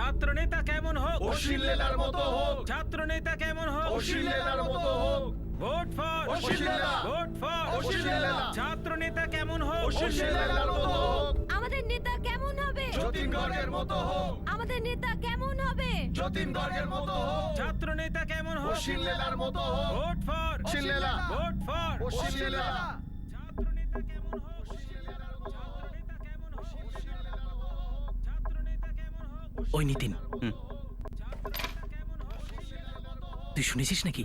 ছাত্র নেতা কেমন হোক, অশ্লীল লীলার মতো হোক, ছাত্র নেতা কেমন হোক, অশ্লীল লীলার মতো হোক, ভোট ফর অশ্লীল লীলা, ভোট ফর অশ্লীল লীলা, ছাত্র নেতা কেমন হোক, অশ্লীল লীলার মতো হোক, আমাদের নেতা কেমন হবে? যতীন গর্গের মতো হোক, আমাদের নেতা কেমন হবে? যতীন গর্গের মতো হোক, ছাত্র নেতা কেমন হোক, অশ্লীল লীলার মতো হোক, ভোট ফর অশ্লীল লীলা, ভোট ফর অশ্লীল লীলা, ছাত্র নেতা কেমন হোক, ছাত্র নেতা কেমন হোক, ছাত্র নেতা কেমন হোক, ওই নিতিন, তুই শুনেছিস নাকি?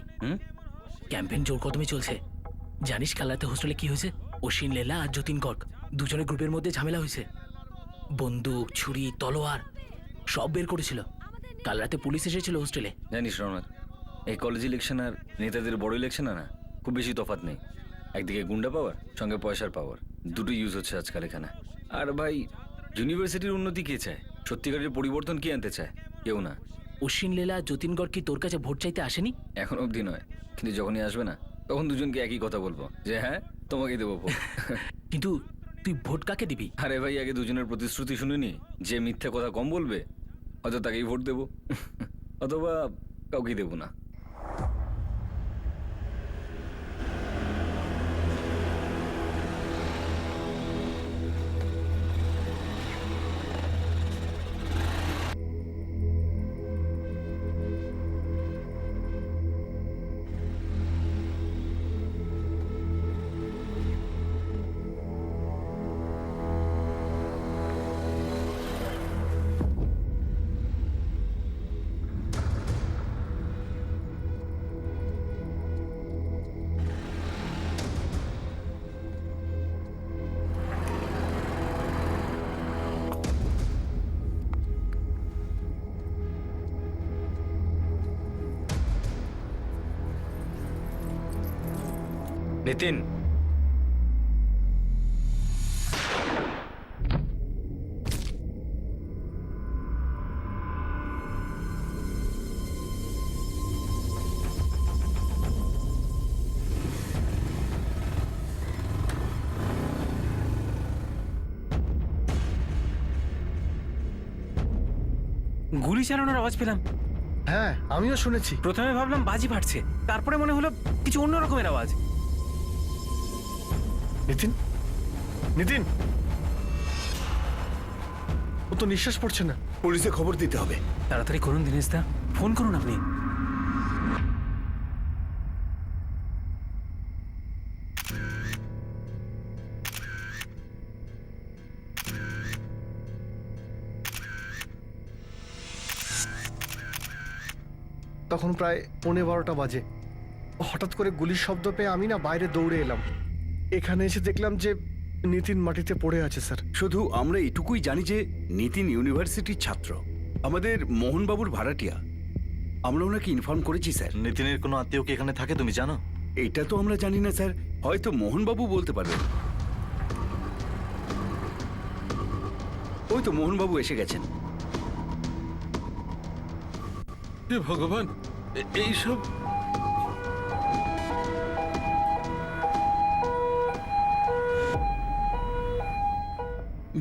ক্যাম্পেইন জোর কদমে চলছে। জানিস কাল রাতে হোস্টেলে কি হয়েছে? অশ্বিন লেলা আর যতীন গর্গ দুজনের গ্রুপের মধ্যে ঝামেলা হয়েছে। বন্দুক, ছুরি, তলোয়ার সব বের করেছিল। কাল রাতে পুলিশ এসেছিল হোস্টেলে। জানিস রৌনক, এই কলেজ ইলেকশন আর নেতাদের বড় ইলেকশন না খুব বেশি তফাৎ নেই। একদিকে গুন্ডা পাওয়ার, সঙ্গে পয়সার পাওয়ার, দুটো ইউজ হচ্ছে আজকাল এখানে। আর ভাই, ইউনিভার্সিটির উন্নতি কে চায়? সত্যিকারের পরিবর্তন কি আনতে চায়? কেউ না। অশ্বিন লেলা, যতীন গর্গ কি তোর কাছে ভোট চাইতে আসেনি? এখন অবধি নয়, কিন্তু যখনই আসবে না তখন দুজনকে একই কথা বলবো যে হ্যাঁ তোমাকে দেবো ভোট। কিন্তু তুই ভোট কাকে দিবি? আরে ভাই, আগে দুজনের প্রতিশ্রুতি শুনিনি। যে মিথ্যে কথা কম বলবে হয়তো তাকেই ভোট দেবো, অথবা কাউকেই দেবো না। নিতিন, গুলি চালানোর আওয়াজ পেলাম। হ্যাঁ আমিও শুনেছি। প্রথমে ভাবলাম বাজি ফাটছে, তারপরে মনে হলো কিছু অন্য রকমের আওয়াজ। নিতিন, নিতিন, ও তো নিঃশ্বাস পড়ছে না। পুলিশে খবর দিতে হবে। তাড়াতাড়ি করুন দিনেশ দা, ফোন করুন আপনি। তখন প্রায় 11:15 বাজে। হঠাৎ করে গুলির শব্দ পেয়ে আমি না বাইরে দৌড়ে এলাম। এখানে এসে দেখলাম যে নিতিন মাটিতে পড়ে আছে স্যার। শুধু আমরা এটুকুই জানি যে নিতিন ইউনিভার্সিটির ছাত্র, আমাদের মোহনবাবুর ভাড়াটিয়া। আমরা ওনাকে ইনফর্ম করেছি স্যার। নিতিনের কোনো আত্মীয় কি এখানে থাকে তুমি জানো? এটা তো আমরা জানি না স্যার, হয়তো মোহনবাবু বলতে পারবেন। ওই তো মোহনবাবু এসে গেছেন। হে ভগবান, এইসব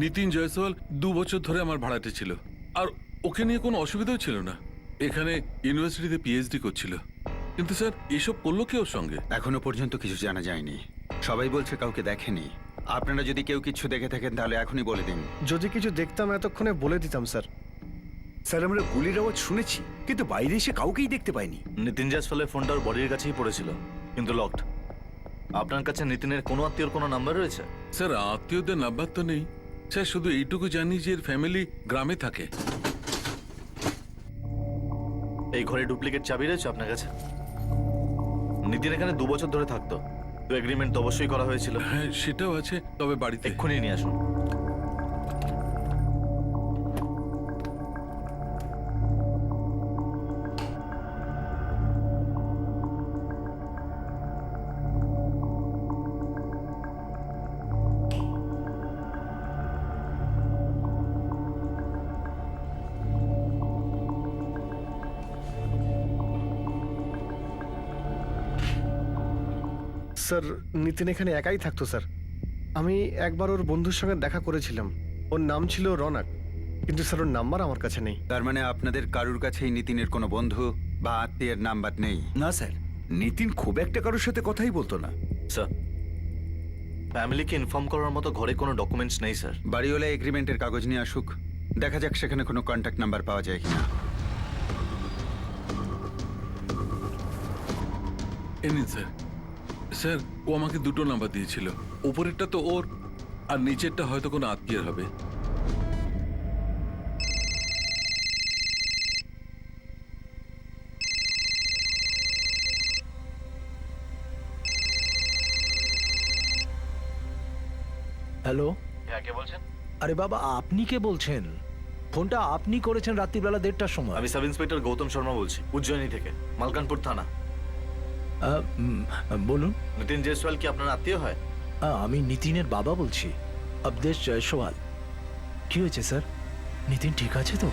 নিতিন জয়সওয়াল 2 বছর ধরে আমার ভাড়াটে ছিল, আর ওকে নিয়ে কোনো অসুবিধাও ছিল না। এখানে ইউনিভার্সিটিতে পিএইচডি করছিল। কিন্তু স্যার, এসব করলো কে ওর সঙ্গে? এখনো পর্যন্ত কিছু জানা যায়নি। সবাই বলছে কাউকে দেখেনি। আপনারা যদি কেউ কিছু দেখে থাকেন তাহলে এখনই বলে দিন। যদি কিছু দেখতাম এতক্ষণে বলে দিতাম স্যার। স্যার, আমরা গুলির আওয়াজ শুনেছি, কিন্তু বাইরে এসে কাউকেই দেখতে পাইনি। নিতিন জয়সওয়ালের ফোনটা ওর বডির কাছেই পড়েছিল, কিন্তু লকড। আপনার কাছে নিতিনের কোনো আত্মীয়র কোনো নাম্বার রয়েছে? স্যার, আত্মীয়দের নাম্বার তো নেই স্যার, শুধু এইটুকু জানি যে এর ফ্যামিলি গ্রামে থাকে। এই ঘরে ডুপ্লিকেট চাবি রয়েছে আপনার কাছে? নিতিন এখানে 2 বছর ধরে থাকতো, তো এগ্রিমেন্ট তো অবশ্যই করা হয়েছিল। হ্যাঁ, সেটাও আছে, তবে বাড়িতে। এক্ষুনি নিয়ে আসুন। স্যার, নিতিন এখানে একাই থাকতো স্যার। আমি একবার ওর বন্ধুর সঙ্গে দেখা করেছিলাম। ওর নাম ছিল রনক। কিন্তু স্যার ওর নাম্বার আমার কাছে নেই। তার মানে আপনাদের কারুর কাছেই নিতিনের কোনো বন্ধু বা আত্মীয়ের নাম্বার নেই? না স্যার, নিতিন খুব একটা কারোর সাথে কথাই বলতো না। স্যার, ফ্যামিলিকে ইনফর্ম করার মতো ঘরে কোনো ডকুমেন্টস নেই স্যার। বাড়িওয়ালা এগ্রিমেন্টের কাগজ নিয়ে আসুক, দেখা যাক সেখানে কোনো কন্ট্যাক্ট নাম্বার পাওয়া যায় কিনা। এ নিন স্যার। স্যার, ও আমাকে দুটো নাম্বার দিয়েছিল। উপরেরটা তো ওর, আর নিচেরটা হয়তো কোনো আত্মীয়ের হবে। হ্যালো, হ্যাঁ, কে বলছেন? আরে বাবা আপনি কে বলছেন? ফোনটা আপনি করেছেন রাত্রিবেলা 1:30টার সময়। আমি সাব ইন্সপেক্টর গৌতম শর্মা বলছি, উজ্জয়িনী থেকে, মালকানপুর থানা। বলুন। নিতিন জয়সওয়াল কি আপনার আত্মীয় হয়? আমি নিতিনের বাবা বলছি, অবদেশ জয়সওয়াল। কি হয়েছে স্যার? নিতিন ঠিক আছে তো?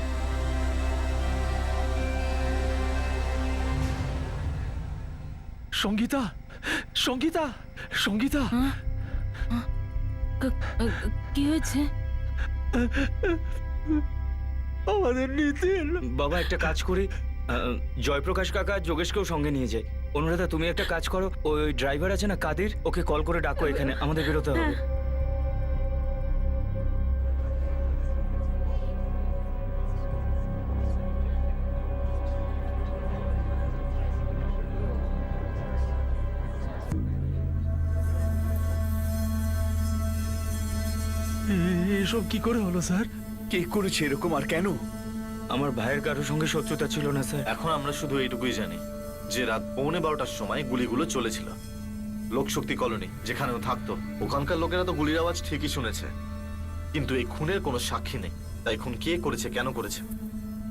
সঙ্গীতা, সঙ্গীতা, সঙ্গীতা! কি হয়েছে? আমাদের নিতিন! বাবা একটা কাজ করি, জয়প্রকাশ কাকা যোগেশকেও সঙ্গে নিয়ে যায়। অনুরাধা তুমি একটা কাজ করো, ওই ড্রাইভার আছে না কাদির, ওকে কল করে ডাকো, এখানে আমাদের বেরোতে হবে। এসব কি করে হলো স্যার? কে করেছে এরকম আর কেন? আমার ভাইয়ের কারোর সঙ্গে শত্রুতা ছিল না স্যার। এখন আমরা শুধু এইটুকুই জানি যে রাত 11:15টার সময় গুলিগুলো চলেছিল লোকশক্তি কলোনি যেখানেও থাকতো। ওখানকার লোকেরা তো গুলির আওয়াজ ঠিকই শুনেছে, কিন্তু এই খুনের কোনো সাক্ষী নেই। তাই খুন কে করেছে, কেন করেছে,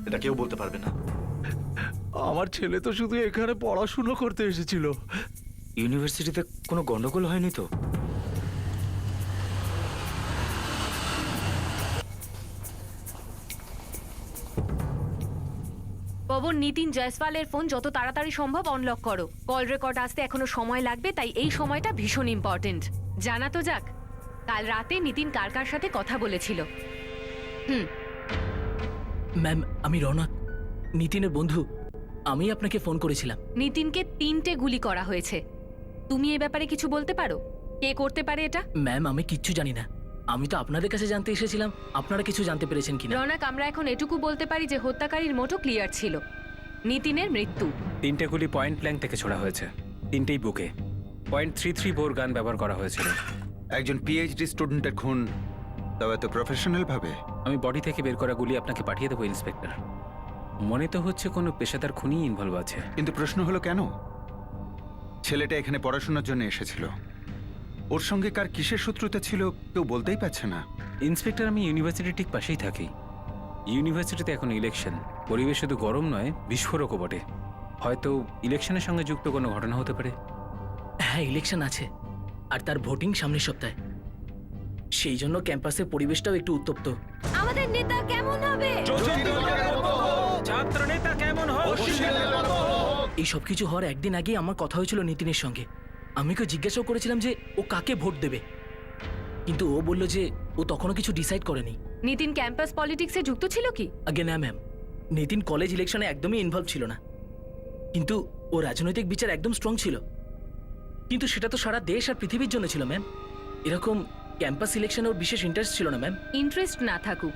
এটা কেউ বলতে পারবে না। আমার ছেলে তো শুধু এখানে পড়াশুনো করতে এসেছিল। ইউনিভার্সিটিতে কোনো গন্ডগোল হয়নি তো? পবন, নিতিন জয়সওয়ালের ফোন যত তাড়াতাড়ি সম্ভব অনলক করো। কল রেকর্ড আসতে এখনো সময় লাগবে, তাই এই সময়টা ভীষণ ইম্পর্টেন্ট। জানা তো যাক, কাল রাতে নিতিন কার কার সাথে কথা বলেছিল। ম্যাম, আমি রৌনক, নিতিনের বন্ধু। আমি আপনাকে ফোন করেছিলাম। নিতিনকে 3টে গুলি করা হয়েছে। তুমি এ ব্যাপারে কিছু বলতে পারো? কে করতে পারে এটা? ম্যাম, আমি কিচ্ছু জানি না। আমি তো আপনাদের কাছে জানতে এসেছিলাম, আপনারা কিছু জানতে পেরেছেন কিনা। রৌনক, আমরা এখন এটুকু বলতে পারি যে হত্যাকারীর মোটো ক্লিয়ার ছিল। নিতিনের মৃত্যু। 3টে গুলি পয়েন্ট ব্ল্যাঙ্ক থেকে ছোড়া হয়েছে, 3টেই বুকে। .33 বোর গান ব্যবহার করা হয়েছিল। একজন পিএইচডি স্টুডেন্টের খুন, তবে এত প্রফেশনাল ভাবে? আমি বডি থেকে বের করা গুলি আপনাকে পাঠিয়ে দেবো ইন্সপেক্টর। মনে তো হচ্ছে কোনো পেশাদার খুনি ইনভলভ আছে। কিন্তু প্রশ্ন হলো কেন? ছেলেটা এখানে পড়াশোনার জন্য এসেছিল, ওর সঙ্গে কার কিসের শত্রুতা ছিল কেউ বলতেই পারছে না। ইন্সপেক্টর, আমি ইউনিভার্সিটির ঠিক পাশেই থাকি। ইউনিভার্সিটিতে এখন ইলেকশন, পরিবেশ শুধু গরম নয়, বিস্ফোরকও বটে। হয়তো ইলেকশনের সঙ্গে যুক্ত কোনো ঘটনা হতে পারে। হ্যাঁ, ইলেকশন আছে, আর তার ভোটিং সামনের সপ্তাহে। সেই জন্য ক্যাম্পাসের পরিবেশটাও একটু উত্তপ্ত। আমাদের নেতা কেমন হবে? ছাত্র নেতা কেমন হোক? এই সব কিছু হওয়ার একদিন আগেই আমার কথা হয়েছিল নিতিনের সঙ্গে। আমি ওকে জিজ্ঞাসাও করেছিলাম যে ও কাকে ভোট দেবে, কিন্তু ও বলল যে ও তখনও কিছু ডিসাইড করেনি। নিতিন ক্যাম্পাস পলিটিক্সে যুক্ত ছিল কি? আগে না ম্যাম, নিতিন কলেজ ইলেকশনে একদমই ইনভলভ ছিল না, কিন্তু ও রাজনৈতিক বিচার একদম স্ট্রং ছিল। কিন্তু সেটা তো সারা দেশ আর পৃথিবীর জন্য ছিল ম্যাম। এরকম ক্যাম্পাস ইলেকশনে ওর বিশেষ ইন্টারেস্ট ছিল না ম্যাম। ইন্টারেস্ট না থাকুক,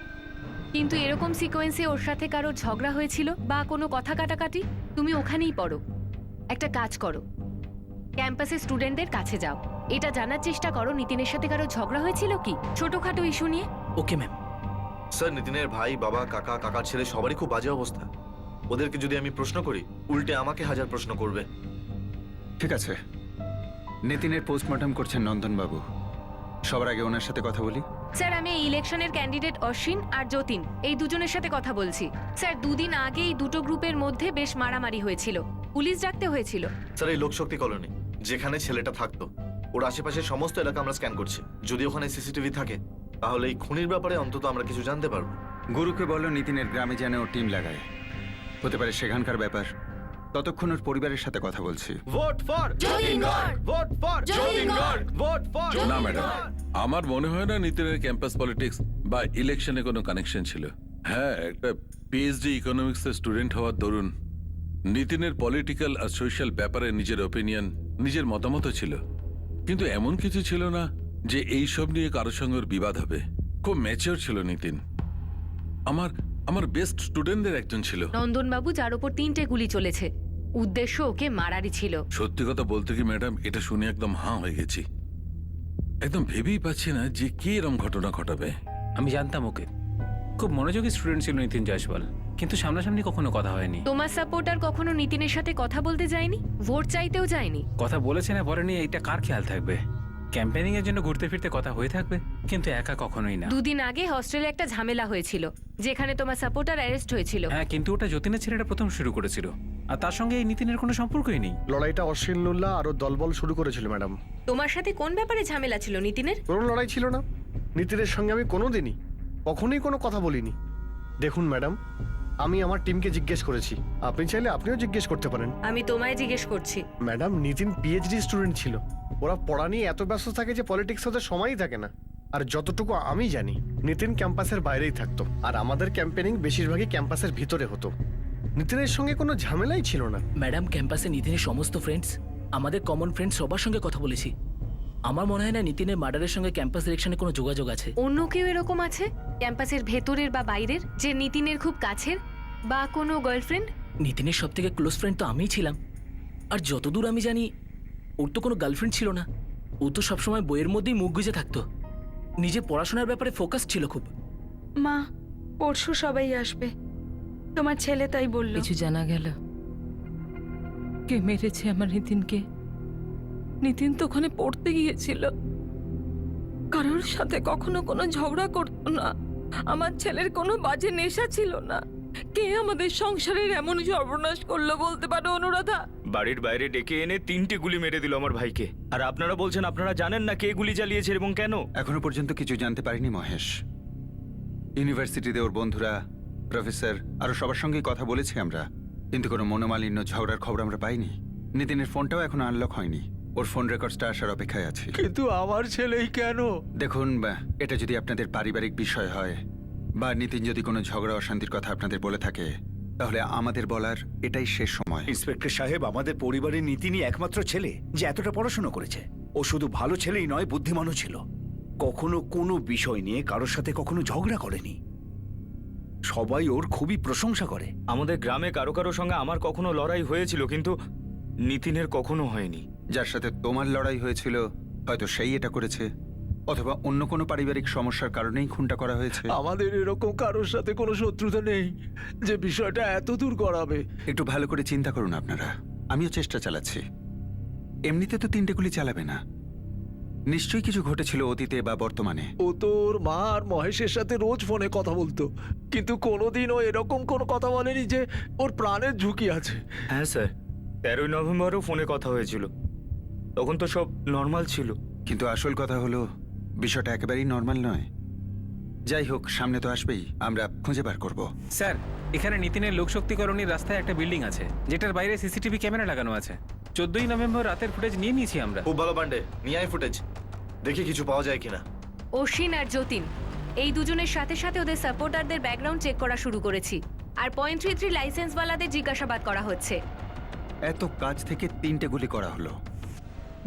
কিন্তু এরকম সিকোয়েন্সে ওর সাথে কারো ঝগড়া হয়েছিল বা কোনো কথা কাটাকাটি? তুমি ওখানেই পড়ো। একটা কাজ করো, ক্যাম্পাসের স্টুডেন্টদের কাছে যাও, এটা জানার চেষ্টা করো নিতিনের সাথে কারো ঝগড়া হয়েছিল কি, ছোটখাটো ইস্যু নিয়ে। Okay ma'am. স্যার, নিতিনের ভাই, বাবা, কাকা, কাকার ছেলে সবারই খুব বাজে অবস্থা। ওদেরকে যদি আমি প্রশ্ন করি, উল্টে আমাকে হাজার প্রশ্ন করবে। ঠিক আছে, নিতিনের পোস্টমর্টম করছেন নন্দনবাবু, সবার আগে ওনার সাথে কথা বলি। স্যার, আমি এই ইলেকশনের ক্যান্ডিডেট অশ্বিন আর যতীন, এই দুজনের সাথে কথা বলছি। স্যার, 2 দিন আগে এই দুটো গ্রুপের মধ্যে বেশ মারামারি হয়েছিল, পুলিশ ডাকতে হয়েছিল। স্যার, এই লোকশক্তি কলোনি যেখানে ছেলেটা থাকতো, ওর আশেপাশের সমস্ত এলাকা আমরা স্ক্যান করছি। যদি ওখানে সিসিটিভি থাকে, তাহলে এই খুনির ব্যাপারে অন্তত আমরা কিছু জানতে পারবো। গুরুকে বলো নিতিনের গ্রামে যেন ও টিম লাগায়, হতে পারে সেখানকার ব্যাপার। ততক্ষণ ওর পরিবারের সাথে কথা বলছি। Vote for Jatinagarh! Vote for Jatinagarh! Vote for. না ম্যাডাম, আমার মনে হয় না নিতিনের ক্যাম্পাস পলিটিক্স বা ইলেকশনে কোনো কানেকশন ছিল। হ্যাঁ, একটা পিএইচডি ইকোনমিক্সের স্টুডেন্ট হওয়ার দরুন নিতিনের পলিটিক্যাল আর সোশ্যাল ব্যাপারে নিজের ওপিনিয়ন, নিজের মতামত ছিল, কিন্তু এমন কিছু ছিল না যে এই সব নিয়ে কারোর সঙ্গে ওর বিবাদ হবে। খুব ম্যাচিওর ছিল নিতিন। আমার বেস্ট স্টুডেন্টদের একজন ছিল। নন্দনবাবু, যার ওপর 3টে গুলি চলেছে, উদ্দেশ্য ওকে মারারই ছিল। সত্যি কথা বলতে কি ম্যাডাম, এটা শুনে একদম হাঁ হয়ে গেছি। একদম ভেবেই পাচ্ছি না যে কে এরম ঘটনা ঘটাবে। আমি জানতাম ওকে, খুব মনোযোগী স্টুডেন্ট ছিল নিতিন জয়সওয়াল, কিন্তু সামনাসামনি কখনো কথা হয়নি। তোমার সাপোর্টার কখনো নিতিনের সাথে কথা বলতে যায়নি, ভোট চাইতেও যায়নি। কথা বলেছে না বলেনি এইটা কার খেয়াল থাকবে? ক্যাম্পেনিং এর জন্য ঘুরতে ফিরতে কথা হয়ে থাকবে, কিন্তু একা কখনোই না। 2 দিন আগে হস্টেলে একটা ঝামেলা হয়েছিল, যেখানে তোমার সাপোর্টার অ্যারেস্ট হয়েছিল। হ্যাঁ, কিন্তু ওটা যতীনের ছেলেটা প্রথম শুরু করেছিল, আর তার সঙ্গে এই নিতিনের কোনো সম্পর্কই নেই। লড়াইটা অশ্বিনুল্লাহ আরো দলবল শুরু করেছিল ম্যাডাম। তোমার সাথে কোন ব্যাপারে ঝামেলা ছিল নিতিনের? কোনো লড়াই ছিল না। নিতিনের সঙ্গে আমি কোনোদিনই কখনোই কোনো কথা বলিনি। দেখুন ম্যাডাম, আমি আমার টিমকে জিজ্ঞেস করেছি, আপনি চাইলে আপনিও জিজ্ঞেস করতে পারেন। আমি তোমায় জিজ্ঞেস করছি। ম্যাডাম, নিতিন পিএইচডি স্টুডেন্ট ছিল। ওরা পড়া নিয়ে এত ব্যস্ত থাকে যে পলিটিক্স ওদের সময়ই থাকে না। আর যতটুকু আমি জানি, নিতিন ক্যাম্পাসের বাইরেই থাকতো, আর আমাদের ক্যাম্পেনিং বেশিরভাগই ক্যাম্পাসের ভিতরে হতো। নিতিনের সঙ্গে কোনো ঝামেলাই ছিল না। ম্যাডাম, ক্যাম্পাসে নিতিনের সমস্ত ফ্রেন্ডস, আমাদের কমন ফ্রেন্ডস সবার সঙ্গে কথা বলেছি। আমার মনে হয় না নিতিনের মার্ডারের সঙ্গে ক্যাম্পাস ইলেকশনে কোনো যোগাযোগ আছে। অন্য কেউ এরকম আছে ক্যাম্পাসের ভেতরের বা বাইরের, যে নিতিনের খুব কাছের, বা কোনো গার্লফ্রেন্ড? নিতিনের সব থেকে ক্লোজ ফ্রেন্ড তো আমিই ছিলাম, আর যতদূর আমি জানি ওর তো কোনো গার্লফ্রেন্ড ছিল না। ও তো সবসময় বইয়ের মধ্যেই মুখ গুজে থাকতো, নিজের পড়াশোনার ব্যাপারে ফোকাস ছিল খুব। মা, পরশু সবাই আসবে, তোমার ছেলে তাই বলল। কিছু জানা গেল কে মেরেছে আমার নিতিনকে? নিতিন তো ওখানে পড়তে গিয়েছিল, কারোর সাথে কখনো কোনো ঝগড়া করতো না, আমার ছেলের কোনো বাজে নেশা ছিল না। কে আমাদের সংসারের এমন সর্বনাশ করলো বলতে পারো অনুরাধা? বাড়ির বাইরে ডেকে এনে 3টে গুলি মেরে দিল আমার ভাইকে, আর আপনারা বলছেন আপনারা জানেন না কে গুলি চালিয়েছে এবং কেন? এখনো পর্যন্ত কিছু জানতে পারিনি মহেশ। ইউনিভার্সিটিতে ওর বন্ধুরা, প্রফেসর আরো সবার সঙ্গেই কথা বলেছি আমরা, কিন্তু কোনো মনোমালিন্য ঝগড়ার খবর আমরা পাইনি। নিতিনের ফোনটাও এখনো আনলক হয়নি, ওর ফোন রেকর্ডসটা আসার অপেক্ষায় আছি। কিন্তু আমার ছেলেই কেন? দেখুন, এটা যদি আপনাদের পারিবারিক বিষয় হয় বা নিতিন যদি কোনো ঝগড়া অশান্তির কথা আপনাদের বলে থাকে, তাহলে আমাদের বলার এটাই শেষ সময়। ইন্সপেক্টর সাহেব, আমাদের পরিবারের নিতিনই একমাত্র ছেলে যে এতটা পড়াশোনা করেছে। ও শুধু ভালো ছেলেই নয়, বুদ্ধিমানও ছিল। কখনো কোনো বিষয় নিয়ে কারোর সাথে কখনো ঝগড়া করেনি। সবাই ওর খুবই প্রশংসা করে। আমাদের গ্রামে কারো কারো সঙ্গে আমার কখনো লড়াই হয়েছিল, কিন্তু নিতিনের কখনো হয়নি। যার সাথে তোমার লড়াই হয়েছিল হয়তো সেই এটা করেছে, অথবা অন্য কোনো পারিবারিক সমস্যার কারণেই খুনটা করা হয়েছে। আমাদের এরকম কারোর সাথে কোনো শত্রুতা নেই যে বিষয়টা এত দূর গড়াবে। একটু ভালো করে চিন্তা করুন আপনারা, আমিও চেষ্টা চালাচ্ছি। এমনিতে তো 3টে গুলি চালাবে না, নিশ্চয়ই কিছু ঘটেছিল অতীতে বা বর্তমানে। ও তো ওর মা আর মহেশের সাথে রোজ ফোনে কথা বলতো, কিন্তু কোনোদিন ও এরকম কোনো কথা বলেনি যে ওর প্রাণের ঝুঁকি আছে। হ্যাঁ স্যার, 13ই নভেম্বরও ফোনে কথা হয়েছিল, তখন তো সব নর্মাল ছিল। কিন্তু আসল কথা হলো বিষয়টা একেবারেই নর্মাল নয়। যাই হোক, সামনে তো আসবেই, আমরা খুঁজে বার করব। স্যার, এখানে নিতিনের লোকশক্তিকরণীর রাস্তায় একটা বিল্ডিং আছে, যেটার বাইরে সিসিটিভি ক্যামেরা লাগানো আছে। 14ই নভেম্বর রাতের ফুটেজ নিয়ে নিয়েছি আমরা। খুব ভালো পান্ডে, নিয়ে আয় ফুটেজ, দেখি কিছু পাওয়া যায় কিনা। অশ্বিন আর যতীন, এই দুজনের সাথে সাথে ওদের সাপোর্টারদের ব্যাকগ্রাউন্ড চেক করা শুরু করেছি, আর .33 লাইসেন্সওয়ালাদের জিজ্ঞাসাবাদ করা হচ্ছে। এত কাজ থেকে 3টে গুলি করা হলো,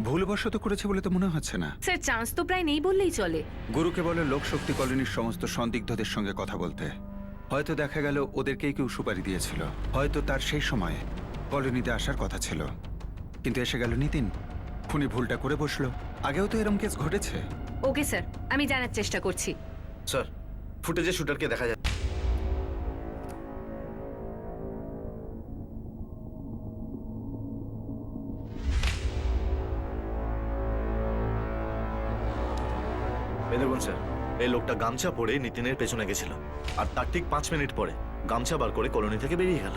ভুলবশত করেছে বলে তো মনে হচ্ছে না। স্যার, চান্স তো প্রায় নেই বললেই চলে। গুরুকে বলে লোকশক্তি কলোনির সমস্ত সন্দিগ্ধদের সঙ্গে কথা বলতে। হয়তো দেখা গেল ওদেরকেই কেউ সুপারি দিয়েছিল, হয়তো তার সেই সময়ে কলোনিতে আসার কথা ছিল, কিন্তু এসে গেল নিতিন, খুনি ভুলটা করে বসলো। আগেও তো এরকম কেস ঘটেছে। ওকে স্যার, আমি জানার চেষ্টা করছি। স্যার, ফুটেজে শুটারকে দেখা যায়। এই দেখুন স্যার, এই লোকটা গামছা পরে নিতিনের পেছনে গেছিল, আর তার ঠিক 5 মিনিট পরে গামছা বার করে কলোনি থেকে বেরিয়ে গেল।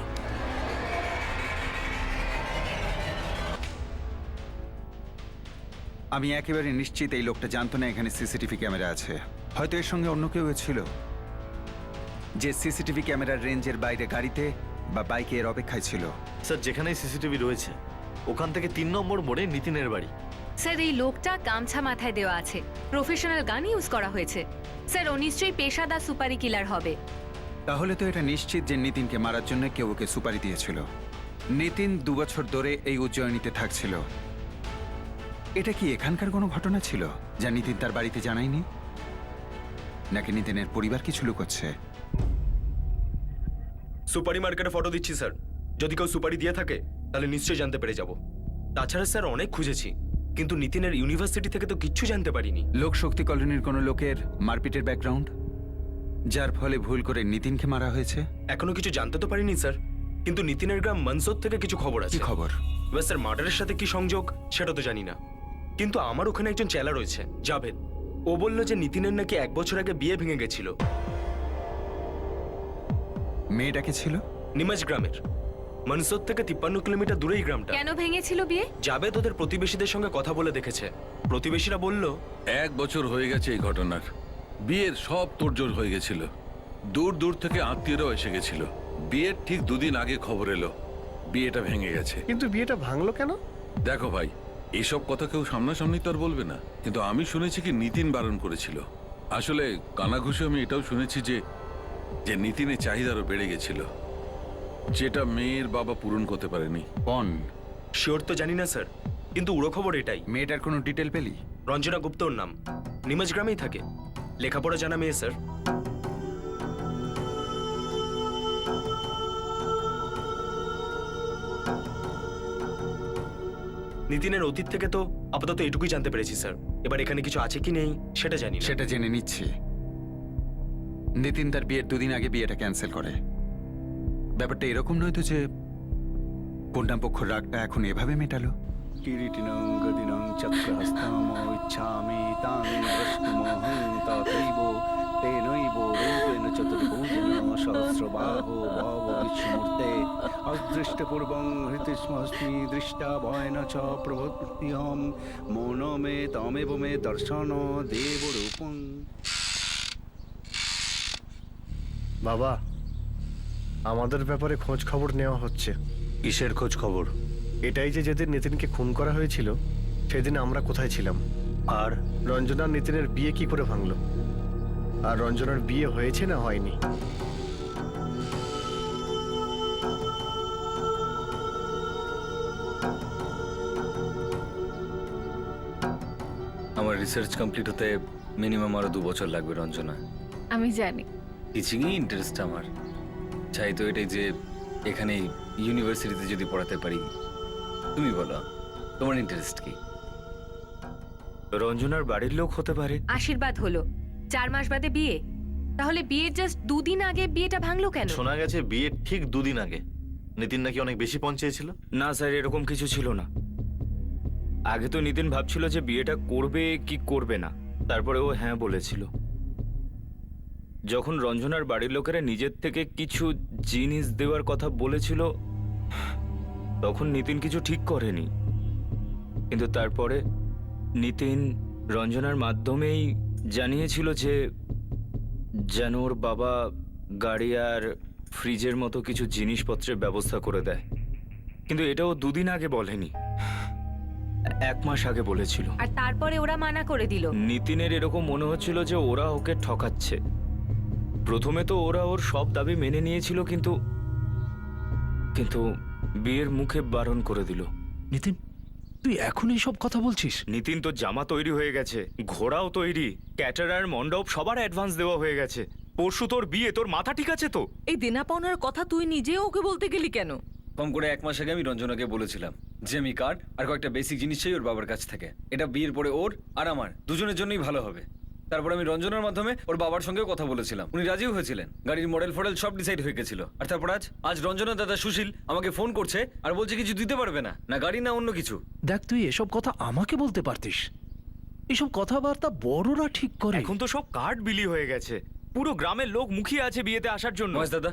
আমি একেবারে নিশ্চিত এই লোকটা জানতো না এখানে সিসিটিভি ক্যামেরা আছে। হয়তো এর সঙ্গে অন্য কেউ ছিল, যে সিসিটিভি ক্যামেরার রেঞ্জের বাইরে গাড়িতে বা বাইকে এর অপেক্ষায় ছিল। স্যার, যেখানেই সিসিটিভি রয়েছে ওখান থেকে 3 নম্বর মোড়ে নিতিনের বাড়ি। স্যার, এই লোকটা গামছা মাথায় দেওয়া আছে, প্রফেশনাল গান ইউজ করা হয়েছে। স্যার, ও নিশ্চয়ই পেশাদার সুপারি কিলার হবে। তাহলে তো এটা নিশ্চিত যে নিতিনকে মারার জন্য কেউ ওকে সুপারি দিয়েছিল। নিতিন 2 বছর ধরে এই উজ্জয়িনীতে থাকছিল। এটা কি এখানকার কোনো ঘটনা ছিল যা নিতিন তার বাড়িতে জানায়নি? নাকি নিতিনের পরিবার কিছু লুকোচ্ছে? সুপারি মার্কেটে ফটো দিচ্ছি স্যার, যদি কেউ সুপারি দিয়ে থাকে তাহলে নিশ্চয়ই জানতে পেরে যাব। তাছাড়া স্যার অনেক খুঁজেছি, কিন্তু নিতিনের ইউনিভার্সিটি থেকে তো কিচ্ছু জানতে পারিনি। লোকশক্তি কলোনির কোনো লোকের মারপিটের ব্যাকগ্রাউন্ড, যার ফলে ভুল করে নিতিনকে মারা হয়েছে? এখনো কিছু জানতে তো পারিনি স্যার, কিন্তু নিতিনের গ্রাম মনসোদ থেকে কিছু খবর কি আছে। খবর? এবার স্যার মার্ডারের সাথে কি সংযোগ সেটা তো জানি না, কিন্তু আমার ওখানে একজন চেলা রয়েছে জাভেদ। ও বলল যে নিতিনের নাকি 1 বছর আগে বিয়ে ভেঙে গেছিল মেয়েটাকে ছিল নিমাজ গ্রামের। মনসোদ থেকে 53 কিলোমিটার দূরে এই গ্রামটা। কেন ভেঙেছিল বিয়ে? জাভেদ ওদের প্রতিবেশীদের সঙ্গে কথা বলে দেখেছে। প্রতিবেশীরা বলল 1 বছর হয়ে গেছে এই ঘটনার। বিয়ের সব তোড়জোড় হয়ে গেছিল, দূর দূর থেকে আত্মীয়রাও এসে গেছিল। বিয়ের ঠিক 2 দিন আগে খবর এলো বিয়েটা ভেঙে গেছে। কিন্তু বিয়েটা ভাঙলো কেন? দেখো ভাই, এইসব কথা কেউ সামনাসামনি তো আর বলবে না, কিন্তু আমি শুনেছি কি নিতিন বারণ করেছিল। আসলে কানাঘুষে আমি এটাও শুনেছি যে যে নিতিনের চাহিদা আরো বেড়ে গেছিল, যেটা মেয়ের বাবা পূরণ করতে পারেনি। কোন? শিওর তো জানি না স্যার, কিন্তু উড়ো খবর এটাই। মেয়েটার কোনো ডিটেল পেলি? রঞ্জনা গুপ্ত ওর নাম, নিমাজ গ্রামেই থাকে, লেখাপড়া জানা মেয়ে স্যার। নিতিনের অতীত থেকে তো আপাতত এটুকুই জানতে পেরেছি স্যার। এবার এখানে কিছু আছে কি নেই সেটা জানি না। সেটা জেনে নিচ্ছি। নিতিন তার বিয়ের 2 দিন আগে বিয়েটা ক্যান্সেল করে। ব্যাপারটা এরকম নয় তো যে কন্যা পক্ষর রাগটা এখন এভাবে মেটালো? কিরীটিনং গদিনং চক্রহস্তম ইচ্ছামি তাং দ্রষ্টুমহং তথৈব তেনৈব রূপেণ চতুর্ভুজেন সহস্রবাহো ভব বিষ্ণুমূর্তে অদৃষ্টপূর্বং হৃতিস্মস্মি দৃষ্টা ভয়েন চ প্রভূত্যহম মনো মে তমেব মে দর্শন দেবরূপং। বাবা, আমাদের ব্যাপারে খোঁজ খবর নেওয়া হচ্ছে। কিসের খোঁজ খবর? এটাই যে যেদিন নিতিনকে খুন করা হয়েছিল সেদিন আমরা কোথায় ছিলাম, আর রঞ্জনা নিতিনের বিয়ে কি করে ভাঙলো, আর রঞ্জনার বিয়ে হয়েছে না হয়নি। আমার রিসার্চ কমপ্লিট হতে মিনিমাম আরো 2 বছর লাগবে রঞ্জনা। আমি জানি। টিচিংয়ে ইন্টারেস্ট আমার, চাই তো এটাই যে এখানে ইউনিভার্সিটিতে যদি পড়াতে পারি। তুমি বলো তোমার ইন্টারেস্ট কি? রঞ্জনার বাড়ির লোক হতে পারে। আশীর্বাদ হলো 4 মাস বাদে বিয়ে, তাহলে বিয়ের জাস্ট 2 দিন আগে বিয়েটা ভাঙলো কেন? শোনা গেছে বিয়ের ঠিক 2 দিন আগে নিতিন নাকি অনেক বেশি পৌঁছেছিল। না স্যার, এরকম কিছু ছিল না। আগে তো নিতিন ভাবছিল যে বিয়েটা করবে কি করবে না, তারপরে ও হ্যাঁ বলেছিল। যখন রঞ্জনার বাড়ির লোকেরা নিজের থেকে কিছু জিনিস দেওয়ার কথা বলেছিল তখন নিতিন কিছু ঠিক করেনি, কিন্তু তারপরে নিতিন রঞ্জনার মাধ্যমেই জানিয়েছিল যে যেন ওর বাবা গাড়ি আর ফ্রিজের মতো কিছু জিনিসপত্রের ব্যবস্থা করে দেয়। কিন্তু এটাও 2 দিন আগে বলেনি, 1 মাস আগে বলেছিল। আর তারপরে ওরা মানা করে দিল। নিতিনের এরকম মনে হচ্ছিল যে ওরা ওকে ঠকাচ্ছে। প্রথমে তো ওরা ওর সব দাবি মেনে নিয়েছিল, কিন্তু কিন্তু বিয়ের মুখে বারণ করে দিল। নিতিন, তুই এখন এই সব কথা বলছিস? নিতিন তো জামা তৈরি হয়ে গেছে, ঘোড়াও তৈরি, ক্যাটারার মণ্ডপ সবার অ্যাডভান্স দেওয়া হয়ে গেছে। পরশু তোর বিয়ে, তোর মাথা ঠিক আছে তো? এই দেনা পাওনার কথা তুই নিজেও ওকে বলতে গেলি কেন? কম করে 1 মাস আগে আমি রঞ্জনাকে বলেছিলাম যে আমি কার্ড আর কয়েকটা বেসিক জিনিস চাই ওর বাবার কাছ থেকে। এটা বিয়ের পরে ওর আর আমার দুজনের জন্যই ভালো হবে। তারপর আমি রঞ্জনার মাধ্যমে ওর বাবার সঙ্গেও কথা বলেছিলাম, উনি রাজিও হয়েছিলেন। গাড়ির মডেল ফডেল সব ডিসাইড হয়ে গেছিল। আর তারপর আজ রঞ্জনার দাদা সুশীল আমাকে ফোন করছে আর বলছে কিছু দিতে পারবে না, না গাড়ি না অন্য কিছু। দেখ, তুই এসব কথা আমাকে বলতে পারতিস। এসব কথাবার্তা বড়রা ঠিক করে। এখন তো সব কার্ড বিলি হয়ে গেছে, পুরো গ্রামের লোক মুখিয়ে আছে বিয়েতে আসার জন্য। মহেশ দাদা,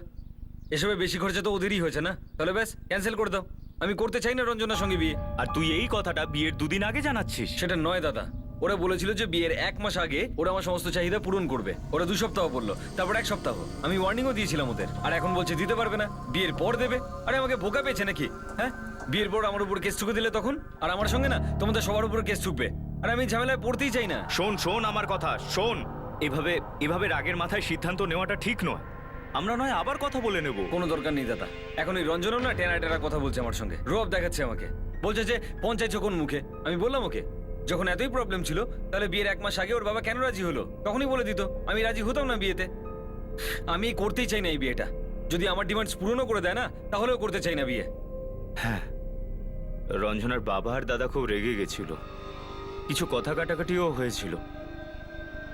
এসবে বেশি খরচা তো ওদেরই হয়েছে না, তাহলে ব্যাস ক্যান্সেল করে দাও। আমি করতে চাই না রঞ্জনার সঙ্গে বিয়ে। আর তুই এই কথাটা বিয়ের 2 দিন আগে জানাচ্ছিস? সেটা নয় দাদা, ওরা বলেছিল যে বিয়ের 1 মাস আগে ওরা আমার সমস্ত চাহিদা পূরণ করবে। ওরা 2 সপ্তাহ বললো, তারপর 1 সপ্তাহ। আমি ওয়ার্নিংও দিয়েছিলাম ওদের, আর এখন বলছে দিতে পারবে না, বিয়ের পর দেবে। আরে আমাকে বোকা পেয়েছে নাকি? হ্যাঁ, বিয়ের পর আমার উপর কেস ঠুকে দিলে তখন? আর আমার সঙ্গে না তোমাদের সবার উপর কেস ঠুকবে, আর আমি ঝামেলায় পড়তেই চাই না। শোন আমার কথা শোন, এভাবে রাগের মাথায় সিদ্ধান্ত নেওয়াটা ঠিক নয়। আমরা নয় আবার কথা বলে নেব। কোনো দরকার নেই দাদা। এখন এই রঞ্জনও না টেনা টেনা কথা বলছে আমার সঙ্গে, রোয়াব দেখাচ্ছে আমাকে, বলছে যে পঞ্চায়েত যখন মুখে। আমি বললাম ওকে যখন এতই প্রবলেম ছিল তাহলে বিয়ের 1 মাস আগে ওর বাবা কেন রাজি হলো তখনই বলে দিত, আমি রাজি হতাম না বিয়েতে। আমি করতেই চাই না এই বিয়েটা। যদি আমার ডিমান্ডস পূরণও করে দেয় না তাহলেও করতে চাই না বিয়ে। হ্যাঁ, রঞ্জনার বাবা আর দাদা খুব রেগে গেছিল, কিছু কথা কাটাকাটিও হয়েছিল।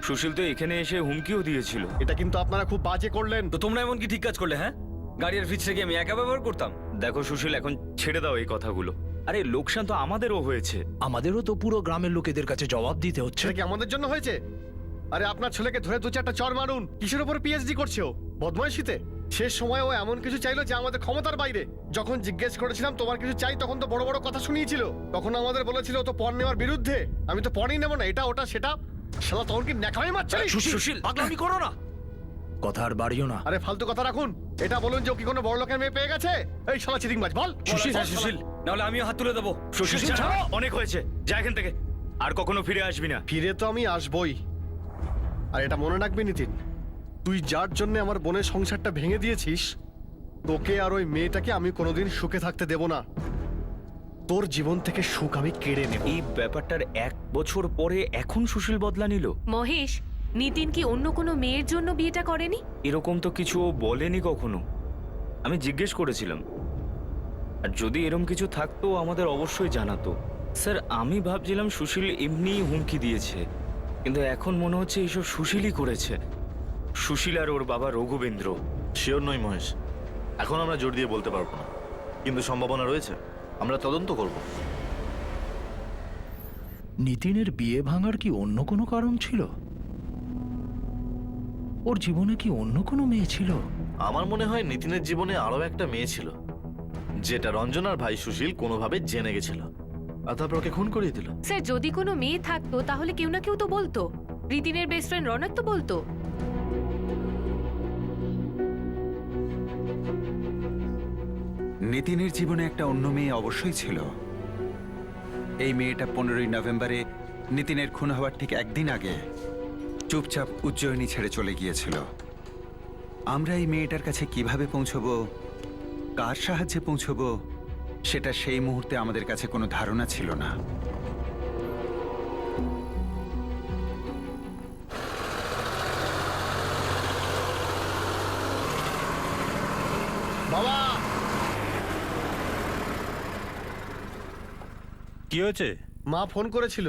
সুশীল তো এখানে এসে হুমকিও দিয়েছিল। এটা কিন্তু আপনারা খুব বাজে করলেন। তো তোমরা এমন কি ঠিক কাজ করলে? হ্যাঁ, গাড়ি আর ফ্রিজ থেকে আমি একা ব্যবহার করতাম। দেখো সুশীল, এখন ছেড়ে দাও এই কথাগুলো। আরে লোকসান তো আমাদেরও হয়েছে। আমাদেরও তো পুরো গ্রামের লোকেদের কাছে জবাব দিতে হচ্ছে। সেটা কি আমাদের জন্য হয়েছে? আরে আপনার ছেলেকে ধরে 2-4টা চড় মারুন। কিসের উপর পিএইচডি করছে ও? বদমাইশিতে। শেষ সময় ও এমন কিছু চাইলো যে আমাদের ক্ষমতার বাইরে। যখন জিজ্ঞেস করেছিলাম তোমার কিছু চাই তখন তো বড় বড় কথা শুনিয়েছিল। তখন আমাদের বলেছিল ও তো পণ নেওয়ার বিরুদ্ধে। আমি তো পণই নেবো না, এটা ওটা সেটা। শালা তখন কি নেখামি মারছে? সুশীল পাগলামি করো না, কথা আর বাড়িও না। আরে ফালতু কথা রাখুন। এটা বলুন যে ও কি কোনো বড় লোকের মেয়ে পেয়ে গেছে? এই শালা চিটিংবাজ, বল। সুশীল, হ্যাঁ সুশীল, নাহলে আমিও হাত তুলে দেবো। সুশীল ছাড়ো, অনেক হয়েছে, যা এখান থেকে, আর কখনো ফিরে আসবি না। ফিরে তো আমি আসবই। আর এটা মনে রাখবি নিতিন, তুই যার জন্য আমার বোনের সংসারটা ভেঙে দিয়েছিস, তোকে আর ওই মেয়েটাকে আমি কোনোদিন সুখে থাকতে দেব না। তোর জীবন থেকে সুখ আমি কেড়ে নেব। এই ব্যাপারটার 1 বছর পরে এখন সুশীল বদলা নিল। মহেশ, নিতিন কি অন্য কোনো মেয়ের জন্য বিয়েটা করেনি? এরকম তো কিছু ও বলেনি কখনো। আমি জিজ্ঞেস করেছিলাম, আর যদি এরকম কিছু থাকতো আমাদের অবশ্যই জানাতো। স্যার, আমি ভাবছিলাম সুশীল এমনিই হুমকি দিয়েছে, কিন্তু এখন মনে হচ্ছে এইসব সুশীলই করেছে। সুশীল আর ওর বাবা রঘুবেন্দ্র। শিওর নই মহেশ, এখন আমরা জোর দিয়ে বলতে পারবো না, কিন্তু সম্ভাবনা রয়েছে। আমরা তদন্ত করব। নিতিনের বিয়ে ভাঙার কি অন্য কোনো কারণ ছিল? ওর জীবনে কি অন্য কোনো মেয়ে ছিল? আমার মনে হয় নিতিনের জীবনে আরো একটা মেয়ে ছিল, যেটা রঞ্জনার ভাই সুশীল কোনোভাবে জেনে গেছিল আর তারপর ওকে খুন করিয়ে দিল। স্যার, যদি কোনো মেয়ে থাকতো তাহলে কেউ না কেউ তো বলতো। নিতিনের বেস্ট ফ্রেন্ড রনক তো বলতো। নিতিনের জীবনে একটা অন্য মেয়ে অবশ্যই ছিল। এই মেয়েটা 15ই নভেম্বরে নিতিনের খুন হওয়ার ঠিক একদিন আগে চুপচাপ উজ্জয়িনী ছেড়ে চলে গিয়েছিল। আমরা এই মেয়েটার কাছে কিভাবে পৌঁছবো, কার সাহায্যে পৌঁছবো, সেটা সেই মুহূর্তে আমাদের কাছে কোনো ধারণা ছিল না। বাবা, কি হয়েছে? মা ফোন করেছিল,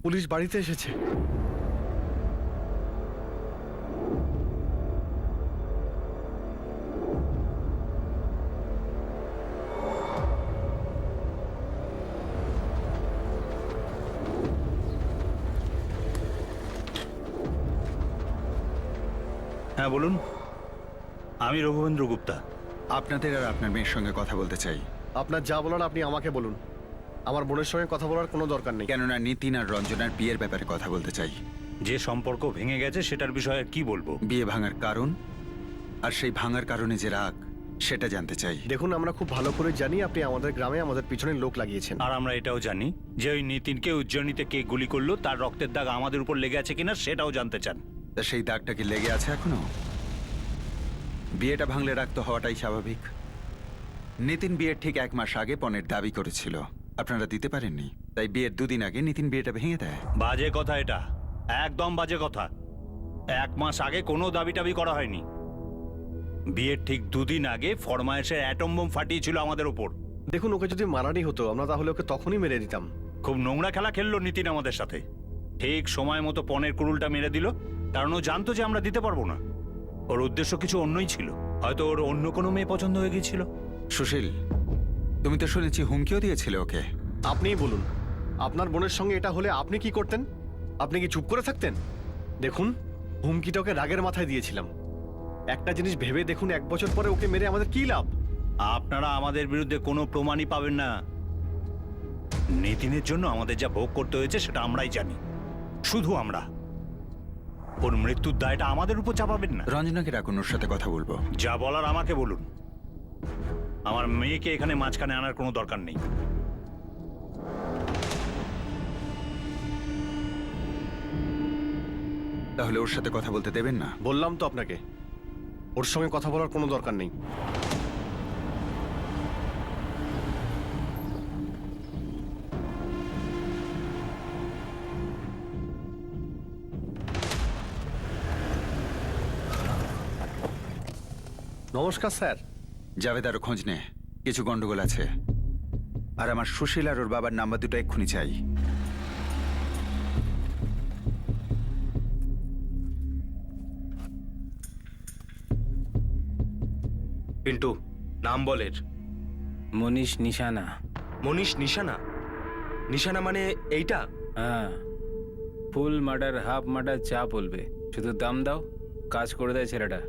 পুলিশ বাড়িতে এসেছে। হ্যাঁ বলুন, আমি রঘুবেন্দ্র গুপ্তা। আপনাদের আর আপনার মেয়ের সঙ্গে কথা বলতে চাই। আপনার যা বলার আপনি আমাকে বলুন, আমার বোনের সঙ্গে কথা বলার কোনো দরকার নেই। কেননা নিতিন আর রঞ্জনার বিয়ের ব্যাপারে কথা বলতে চাই। যে সম্পর্ক ভেঙে গেছে সেটার বিষয়ে কি বলবো? বিয়ে ভাঙার কারণ আর সেই ভাঙার কারণে যে রাগ, সেটা জানতে চাই। দেখুন, আমরা খুব ভালো করে জানি আপনি আমাদের গ্রামে আমাদের পিছনে লোক লাগিয়েছেন। আর আমরা এটাও জানি যে ওই নিতিনকে উজ্জয়িনীতে কে গুলি করলো তার রক্তের দাগ আমাদের উপর লেগে আছে কিনা সেটাও জানতে চান। তা সেই দাগটা কি লেগে আছে এখনো? বিয়েটা ভাঙলে রাগ তো হওয়াটাই স্বাভাবিক। নিতিন বিয়ের ঠিক 1 মাস আগে পণের দাবি করেছিল, আপনারা দিতে পারেননি, তাই বিয়ের 2 দিন আগে নিতিন বিয়েটা ভেঙে দেয়। বাজে কথা এটা, একদম বাজে কথা। 1 মাস আগে কোনো দাবি টাবি করা হয়নি। বিয়ের ঠিক 2 দিন আগে ফরমায়েশের অ্যাটম বোম ফাটিয়েছিল আমাদের উপর। দেখুন, ওকে যদি মারানি হতো আমরা তাহলে ওকে তখনই মেরে দিতাম। খুব নোংরা খেলা খেললো নিতিন আমাদের সাথে। ঠিক সময় মতো পণের কুড়ুলটা মেরে দিল, কারণ ও জানতো যে আমরা দিতে পারবো না। ওর উদ্দেশ্য কিছু অন্যই ছিল, হয়তো ওর অন্য কোনো মেয়ে পছন্দ হয়ে গিয়েছিল। সুশীল, তুমি তো শুনেছি হুমকিও দিয়েছিলে ওকে। আপনিই বলুন, আপনার বোনের সঙ্গে এটা হলে আপনি কি করতেন? আপনি কি চুপ করে থাকতেন? দেখুন, হুমকিটা ওকে রাগের মাথায় দিয়েছিলাম। একটা জিনিস ভেবে দেখুন, 1 বছর পরে ওকে মেরে আমাদের কি লাভ? আপনারা আমাদের বিরুদ্ধে কোনো প্রমাণই পাবেন না। নিতিনের জন্য আমাদের যা ভোগ করতে হয়েছে সেটা আমরাই জানি, শুধু আমরা। ওর মৃত্যুর দায়টা আমাদের উপর চাপাবেন না। রঞ্জনাকে ডাকুন, ওর সাথে কথা বলবো। যা বলার আমাকে বলুন, আমার মেয়েকে এখানে মাঝখানে আনার কোনো দরকার নেই। তাহলে ওর সাথে কথা বলতে দেবেন না? বললাম তো আপনাকে, ওর সঙ্গে কথা বলার কোনো দরকার নেই। নমস্কার স্যার। জাভেদারও খোঁজ নে, কিছু গন্ডগোল আছে। আর আমার সুশীল আর ওর বাবার নাম্বার দুটো এক্ষুনি চাই। পিন্টু, নাম বলের। মনীষ নিশানা। মনীষ নিশানা? নিশানা মানে এইটা? হ্যাঁ, ফুল মার্ডার হাফ মার্ডার যা বলবে, শুধু দাম দাও, কাজ করে দেয় ছেলেটা।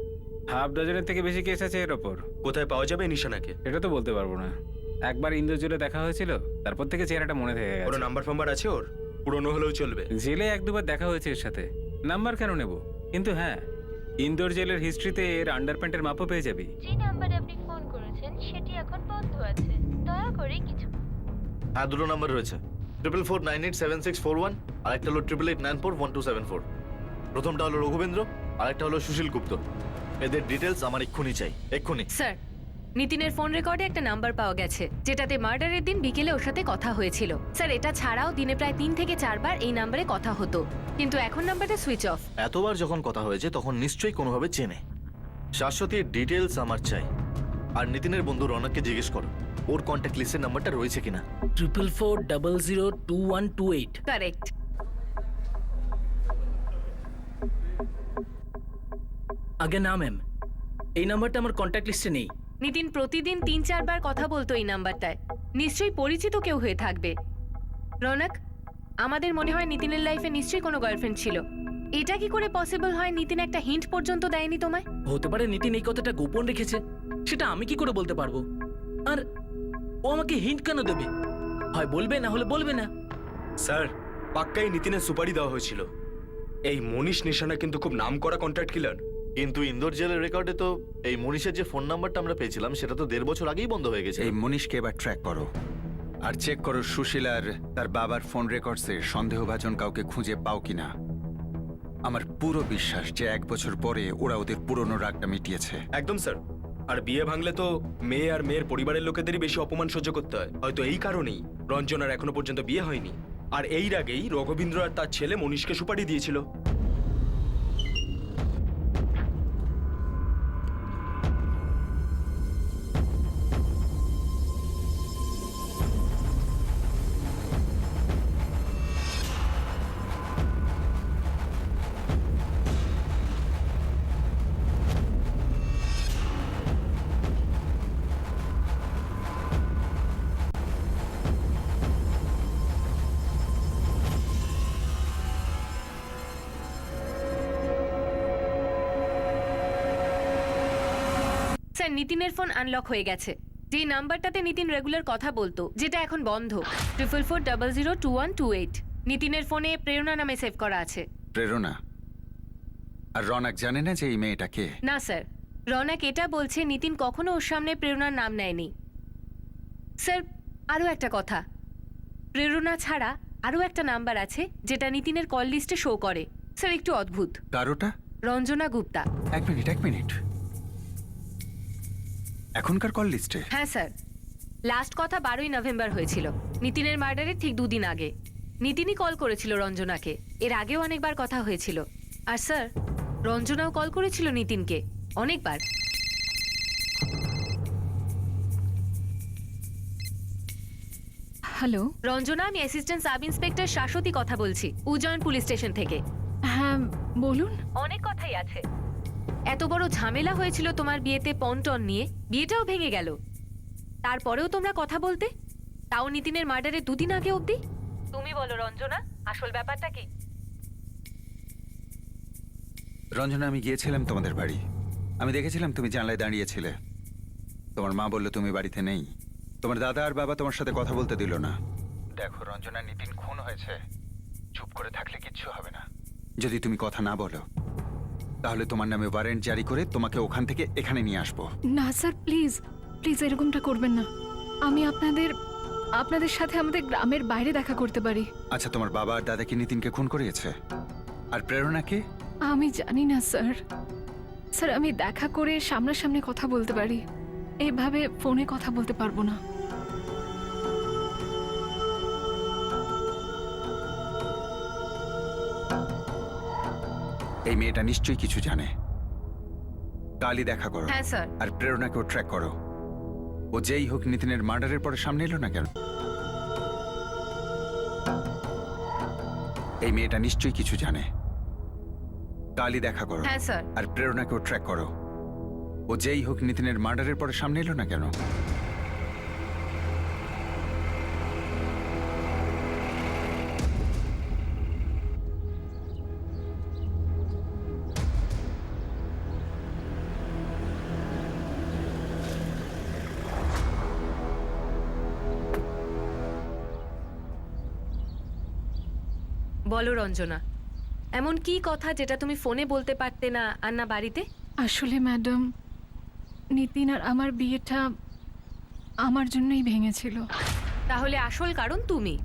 হাফ ডজনের থেকে বেশি কেস আছে এর ওপর। কোথায় পাওয়া যাবে নিশানাকে? এটা তো বলতে পারবো না। একবার ইন্দোর জেলে দেখা হয়েছিল, তারপর থেকে চেহারাটা মনে থেকে ওর গেছে। নাম্বার ফাম্বার আছে ওর? পুরনো হলেও চলবে। জেলে এক দুবার দেখা হয়েছে এর সাথে, নাম্বার কেন নেব? কিন্তু হ্যাঁ, ইন্দোর জেলের হিস্ট্রিতে এর আন্ডারপ্যান্টের মাপও পেয়ে যাবি। যে নাম্বারে আপনি ফোন করেছেন সেটি এখন বন্ধ আছে, দয়া করে কিছু। হ্যাঁ, দুটো নাম্বার রয়েছে, 44498764 আর একটা হলো 8889412474। প্রথমটা হলো রঘুবেন্দ্র আর একটা হলো সুশীল গুপ্ত। এদের ডিটেলস আমার এক্ষুনি চাই, এক্ষুনি। স্যার, নিতিনের ফোন রেকর্ডে একটা নাম্বার পাওয়া গেছে যেটাতে মার্ডারের দিন বিকেলে ওর সাথে কথা হয়েছিল। স্যার, এটা ছাড়াও দিনে প্রায় 3 থেকে 4 বার এই নাম্বারে কথা হতো, কিন্তু এখন নাম্বারটা সুইচ অফ। এতবার যখন কথা হয়েছে তখন নিশ্চয়ই কোনোভাবে চেনে। শাশ্বতীর ডিটেলস আমার চাই। আর নিতিনের বন্ধু রনককে জিজ্ঞেস করো ওর কন্ট্যাক্ট লিস্টের নাম্বারটা রয়েছে কিনা। 44402128। কারেক্ট। আগে না ম্যাম, এই নাম্বারটা আমার কন্ট্যাক্ট লিস্টে নেই। নিতিন প্রতিদিন 3-4 বার কথা বলতো এই নাম্বারটায়, নিশ্চয়ই পরিচিত কেউ হয়ে থাকবে। রনক, আমাদের মনে হয় নিতিনের লাইফে নিশ্চয়ই কোনো গার্লফ্রেন্ড ছিল। এটা কি করে পসিবল হয় নিতিন একটা হিন্ট পর্যন্ত দেয়নি তোমায়? হতে পারে নিতিন এই কথাটা গোপন রেখেছে, সেটা আমি কি করে বলতে পারবো? আর ও আমাকে হিন্ট কেন দেবে? হয় বলবে, না হলে বলবে না। স্যার, পাক্কাই নিতিনের সুপারি দেওয়া হয়েছিল। এই মনীষ নিশানা কিন্তু খুব নামকরা কন্ট্রাক্ট কিলার। কিন্তু ইন্দোর জেলের রেকর্ডে তো এই মনীষের যে ফোন নাম্বারটা আমরা পেয়েছিলাম সেটা তো 1.5 বছর আগেই বন্ধ হয়ে গেছে। এই মনীষকে এবার ট্র্যাক করো আর চেক করো সুশীল আর তার বাবার ফোন রেকর্ডসে সন্দেহভাজন কাউকে খুঁজে পাও কিনা। আমার পুরো বিশ্বাস যে 1 বছর পরে ওরা ওদের পুরনো রাগটা মিটিয়েছে। একদম স্যার। আর বিয়ে ভাঙলে তো মেয়ে আর মেয়ের পরিবারের লোকেদেরই বেশি অপমান সহ্য করতে হয়। হয়তো এই কারণেই রঞ্জনার এখনো পর্যন্ত বিয়ে হয়নি। আর এই রাগেই রঘবীন্দ্র আর তার ছেলে মনীষকে সুপারি দিয়েছিল। স্যার, নিতিনের ফোন আনলক হয়ে গেছে। যে নাম্বারটাতে নিতিন রেগুলার কথা বলতো, যেটা এখন বন্ধ, 44402128। নিতিনের ফোনে প্রেরণা নামে সেভ করা আছে। প্রেরণা? আর রনক জানে না যে এই মেয়েটা কে? না স্যার, রনক এটা বলছে নিতিন কখনো ওর সামনে প্রেরণার নাম নেয়নি। স্যার, আরও একটা কথা, প্রেরণা ছাড়া আরও একটা নাম্বার আছে যেটা নিতিনের কল লিস্টে শো করে। স্যার, একটু অদ্ভুত। কারোটা? রঞ্জনা গুপ্তা। এক মিনিট। এখনকার কল লিস্টে? হ্যাঁ স্যার, লাস্ট কথা 12ই নভেম্বর হয়েছিল, নিতিনের মার্ডারের ঠিক 2 দিন আগে। নিতিনই কল করেছিল রঞ্জনাকে। এর আগেও অনেকবার কথা হয়েছিল। আর স্যার, রঞ্জনাও কল করেছিল নিতিনকে অনেকবার। হ্যালো রঞ্জনা, আমি অ্যাসিস্ট্যান্ট সাব ইন্সপেক্টর শাশ্বতী কথা বলছি, উজয়ন পুলিশ স্টেশন থেকে। হ্যাঁ বলুন। অনেক কথাই আছে। এত বড় ঝামেলা হয়েছিল তোমার বিয়েতে পন্টন নিয়ে, বিয়েটাও ভেঙে গেল। তারপরেও তোমরা কথা বলতে, তাও নিতিনের মার্ডারের 2 দিন আগে অবধি। তুমি বলো রঞ্জনা, আসল ব্যাপারটা কি? রঞ্জনা, আমি গিয়েছিলাম তোমাদের বাড়ি। আমি দেখেছিলাম তুমি জানলায় দাঁড়িয়েছিলে। তোমার মা বলল তুমি বাড়িতে নেই। তোমার দাদা আর বাবা তোমার সাথে কথা বলতে দিল না। দেখো রঞ্জনা, নিতিন খুন হয়েছে। চুপ করে থাকলে কিচ্ছু হবে না। যদি তুমি কথা না বলো তাহলে তোমার নামে ওয়ারেন্ট জারি করে তোমাকে ওখান থেকে এখানে নিয়ে আসবো। না স্যার, প্লিজ এরকমটা করবেন না। আমি আপনাদের সাথে আমাদের গ্রামের বাইরে দেখা করতে পারি। আচ্ছা, তোমার বাবা আর দাদা কি নিতিনকে খুন করিয়েছে? আর প্রেরণাকে? আমি জানি না স্যার। স্যার আমি দেখা করে সামনাসামনি কথা বলতে পারি, এইভাবে ফোনে কথা বলতে পারবো না। এই মেয়েটা নিশ্চয়ই কিছু জানে। কালই দেখা করো হ্যাঁ স্যার। আর প্রেরণাকেও ট্র্যাক করো। ও যেই হোক নিতিনের মার্ডারের পরে সামনে এলো না কেন? এই মেয়েটা নিশ্চয়ই কিছু জানে। কালই দেখা করো হ্যাঁ স্যার। আর প্রেরণাকেও ট্র্যাক করো। ও যেই হোক নিতিনের মার্ডারের পরে সামনে এলো না কেন? বলো রঞ্জনা, এমন কি কথা যেটা তুমি ফোনে বলতে পারতে না আর না বাড়িতে? আসলে ম্যাডাম, নিতিন আর আমার বিয়েটা আমার জন্যই ভেঙেছিল। তাহলে আসল কারণ তুমি,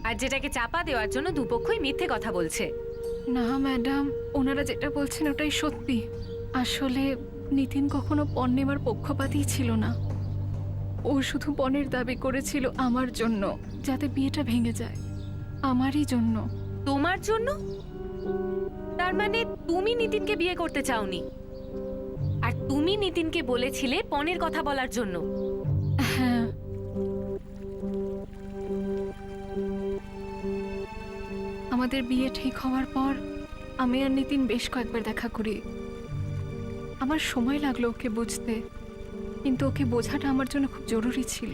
আর যেটাকে চাপা দেওয়ার জন্য দুপক্ষই মিথ্যে কথা বলছে। না ম্যাডাম, ওনারা যেটা বলছেন ওটাই সত্যি। আসলে নিতিন কখনো পণ নেওয়ার পক্ষপাতই ছিল না। ও শুধু পণের দাবি করেছিল আমার জন্য, যাতে বিয়েটা ভেঙে যায়। আমারই জন্য। তোমার জন্য? তার মানে তুমি নিতিনকে বিয়ে করতে চাওনি, আর তুমি নিতিনকে বলেছিলে পণের কথা বলার জন্য। হ্যাঁ, আমাদের বিয়ে ঠিক হওয়ার পর আমি আর নিতিন বেশ কয়েকবার দেখা করি। আমার সময় লাগলো ওকে বুঝতে, কিন্তু ওকে বোঝাটা আমার জন্য খুব জরুরি ছিল,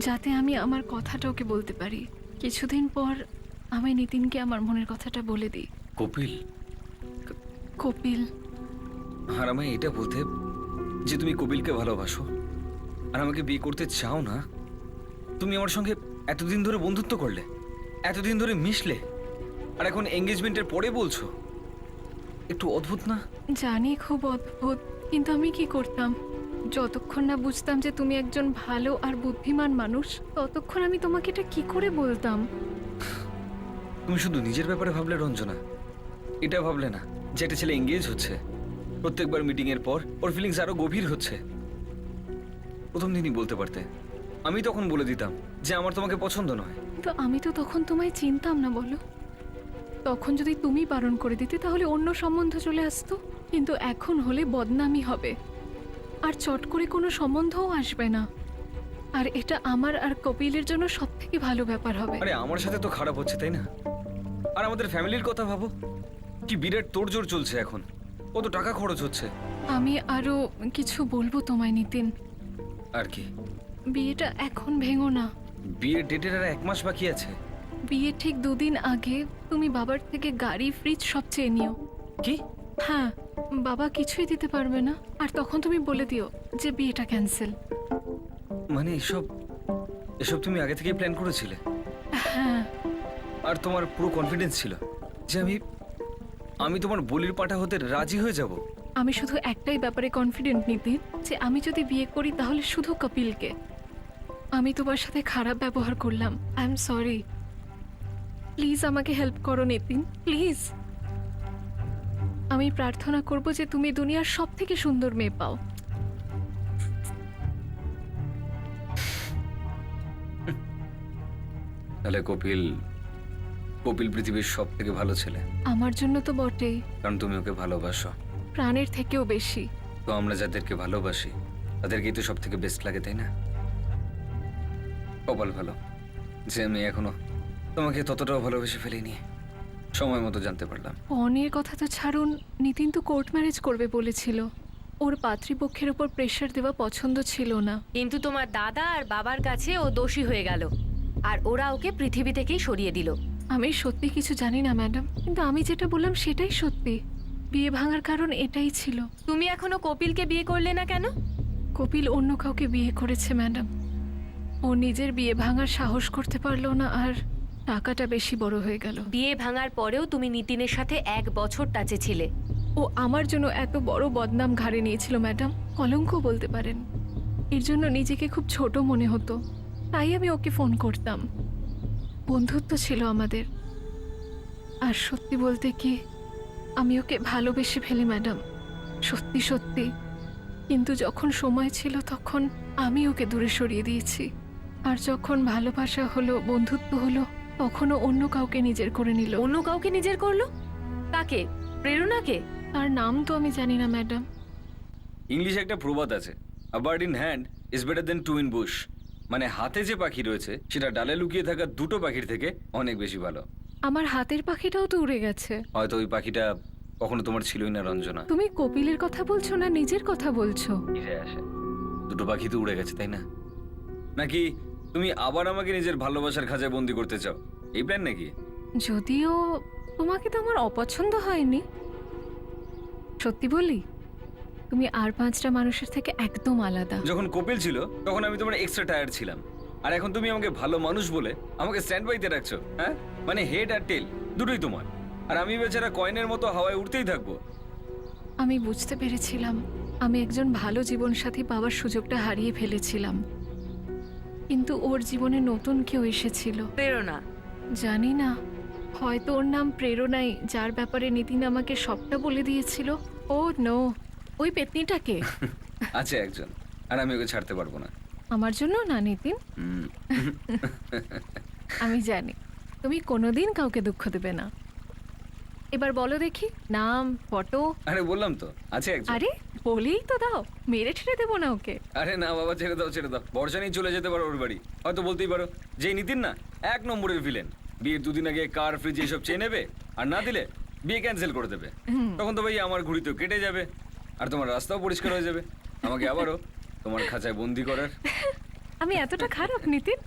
যাতে আমি আমার কথাটা ওকে বলতে পারি। কিছুদিন পর আমি নিতিনকে আমার মনের কথাটা বলে দিই। কপিল? কপিল। আর আমায় এটা বলতে যে তুমি কপিলকে ভালোবাসো আর আমাকে বিয়ে করতে চাও না। তুমি আমার সঙ্গে এতদিন ধরে বন্ধুত্ব করলে, এতদিন ধরে মিশলে, আর এখন এঙ্গেজমেন্টের পরে বলছো? একটু অদ্ভুত না? জানি খুব অদ্ভুত, কিন্তু আমি কি করতাম? যতক্ষণ না বুঝতাম যে তুমি একজন ভালো আর বুদ্ধিমান মানুষ, ততক্ষণ আমি তোমাকে এটা কি করে বলতাম? তুমি শুধু নিজের ব্যাপারে ভাবলে রঞ্জনা, এটা ভাবলে না যে একটা ছেলে এঙ্গেজ হচ্ছে, প্রত্যেকবার মিটিং এর পর ওর ফিলিংস আরো গভীর হচ্ছে। প্রথম দিনই বলতে পারতে, আমি তখন বলে দিতাম যে আমার তোমাকে পছন্দ নয়। তো আমি তো তখন তোমায় চিনতাম না, বলো? তখন যদি তুমি বারণ করে দিতে তাহলে অন্য সম্বন্ধ চলে আসতো, কিন্তু এখন হলে বদনামি হবে, আর চট করে কোনো সম্বন্ধও আসবে না। আর এটা আমার আর কপিলের জন্য সব থেকে ভালো ব্যাপার হবে। আরে আমার সাথে তো খারাপ হচ্ছে, তাই না? আর আমাদের ফ্যামিলির কথা ভাবো, কি বিরাট তোড়জোড় চলছে এখন, কত টাকা খরচ হচ্ছে। আমি আরো কিছু বলবো তোমায় নিতিন। আর কি? বিয়েটা এখন ভেঙো না। বিয়ের ডেটের আর 1 মাস বাকি আছে। বিয়ে ঠিক 2 দিন আগে তুমি বাবার থেকে গাড়ি, ফ্রিজ সব চেয়ে নিও। কি? হ্যাঁ, বাবা কিছুই দিতে পারবে না, আর তখন তুমি বলে দিও যে বিয়েটা ক্যান্সেল। মানে এসব এসব তুমি আগে থেকেই প্ল্যান করেছিলে? হ্যাঁ। আর তোমার পুরো কনফিডেন্স ছিল যে আমি তোমার বলির পাঠা হতে রাজি হয়ে যাব? আমি শুধু একটাই ব্যাপারে কনফিডেন্ট নিতিন, যে আমি যদি বিয়ে করি তাহলে শুধু কপিলকে। আমি তোমার সাথে খারাপ ব্যবহার করলাম, আই এম সরি। প্লিজ আমাকে হেল্প করো নিতিন, প্লিজ। আমি প্রার্থনা করব যে তুমি দুনিয়ার সব থেকে সুন্দর মেয়ে পাও। তাহলে কপিল পৃথিবীর সব থেকে ভালো ছেলে? আমার জন্য তো বটেই, কারণ তুমি ওকে ভালোবাসো প্রাণের থেকেও বেশি। তো আমরা যাদেরকে ভালোবাসি তাদেরকেই তো সব থেকে বেস্ট লাগে, তাই না? কপাল ভালো যে আমি এখনো তোমাকে ততটাও ভালোবেসে ফেলিনি, সময় মতো জানতে পারলাম। পণের কথা তো ছাড়ুন, নিতিন তো কোর্ট ম্যারেজ করবে বলেছিল। ওর পাত্রীপক্ষের ওপর প্রেশার দেওয়া পছন্দ ছিল না। কিন্তু তোমার দাদা আর বাবার কাছে ও দোষী হয়ে গেল, আর ওরা ওকে পৃথিবী থেকেই সরিয়ে দিল। আমি সত্যি কিছু জানি না ম্যাডাম, কিন্তু আমি যেটা বললাম সেটাই সত্যি। বিয়ে ভাঙার কারণ এটাই ছিল। তুমি এখনো কপিলকে বিয়ে করলে না কেন? কপিল অন্য কাউকে বিয়ে করেছে ম্যাডাম। ও নিজের বিয়ে ভাঙার সাহস করতে পারলো না, আর টাকাটা বেশি বড় হয়ে গেল। বিয়ে ভাঙার পরেও তুমি নিতিনের সাথে 1 বছর টাচে ছিলে। ও আমার জন্য এত বড় বদনাম ঘাড়ে নিয়েছিল ম্যাডাম, কলঙ্ক বলতে পারেন। এর জন্য নিজেকে খুব ছোট মনে হতো, তাই আমি ওকে ফোন করতাম। বন্ধুত্ব ছিল আমাদের। আর সত্যি বলতে কি, আমি ওকে ভালোবেসে ফেলি ম্যাডাম। সত্যি সত্যি, কিন্তু যখন সময় ছিল তখন আমি ওকে দূরে সরিয়ে দিয়েছি। আর যখন ভালোবাসা হলো, বন্ধুত্ব হলো, তখনও অন্য কাউকে নিজের করে নিল। অন্য কাউকে নিজের করলো? কাকে? প্রেরণাকে? তার নাম তো আমি জানি না ম্যাডাম। ইংলিশে একটা প্রবাদ আছে, a bird in hand is better than two in bush. মানে হাতে যে পাখি রয়েছে সেটা ডালে লুকিয়ে থাকা দুটো পাখির থেকে অনেক বেশি ভালো। আমার হাতের পাখিটাও তো উড়ে গেছে। হয়তো ওই পাখিটা কখনো তোমার ছিলই না রঞ্জনা। তুমি কপিলের কথা বলছো না নিজের কথা বলছো? কি যায় আসে, দুটো পাখি তো উড়ে গেছে, তাই না? নাকি তুমি আবার আমাকে নিজের ভালোবাসার খাঁচায় বন্দি করতে চাও, এই প্ল্যান নাকি? যদিও তোমাকে তো আমার অপছন্দ হয়নি, সত্যি বলি তুমি আর 5টা মানুষের থেকে একদম আলাদা। যখন কপিল ছিল তখন আমি তোমার এক্সট্রা টায়ার ছিলাম, আর এখন তুমি আমাকে ভালো মানুষ বলে আমাকে স্ট্যান্ড বাইতে রাখছো। হ্যাঁ, মানে হেড আর টেল দুটোই তোমার, আর আমি বেচারা কয়েনের মতো হাওয়ায় উঠতেই থাকবো। আমি বুঝতে পেরেছিলাম আমি একজন ভালো জীবনসাথী পাওয়ার সুযোগটা হারিয়ে ফেলেছিলাম, কিন্তু ওর জীবনে নতুন কেউ এসেছিল। প্রেরণা? জানি না, হয়তো ওর নাম প্রেরণাই, যার ব্যাপারে নিতিন আমাকে সবটা বলে দিয়েছিল। ও নো, ওই পেতনিটাকে আছে একজন, আর আমি ওকে ছাড়তে পারবো না। আমার জন্য না নিতিন, আমি জানি তুমি কোনোদিন কাউকে দুঃখ দেবে না। এবার বলো দেখি, নাম, ফটো। আরে বললাম তো, আছে একজন। আরে বলেই তো দাও, মেরে ঠেলে দেবো না ওকে। আরে না বাবা, ছেড়ে দাও ছেড়ে দাও, বর্ষা নিয়ে চলে যেতে পারো ওর বাড়ি। হয়তো বলতেই পারো যে এই নিতিন না 1 নম্বরের ভিলেন, বিয়ের 2 দিন আগে কার ফ্রিজ এসব চেয়ে নেবে, আর না দিলে বিয়ে ক্যান্সেল করে দেবে। তখন তো ভাই আমার ঘুড়ি তো কেটে যাবে, আর তোমার রাস্তাও পরিষ্কার হয়ে যাবে আমাকে আবারও তোমার খাঁচায় বন্দি করার। আমি এতটা খারাপ নিতিন?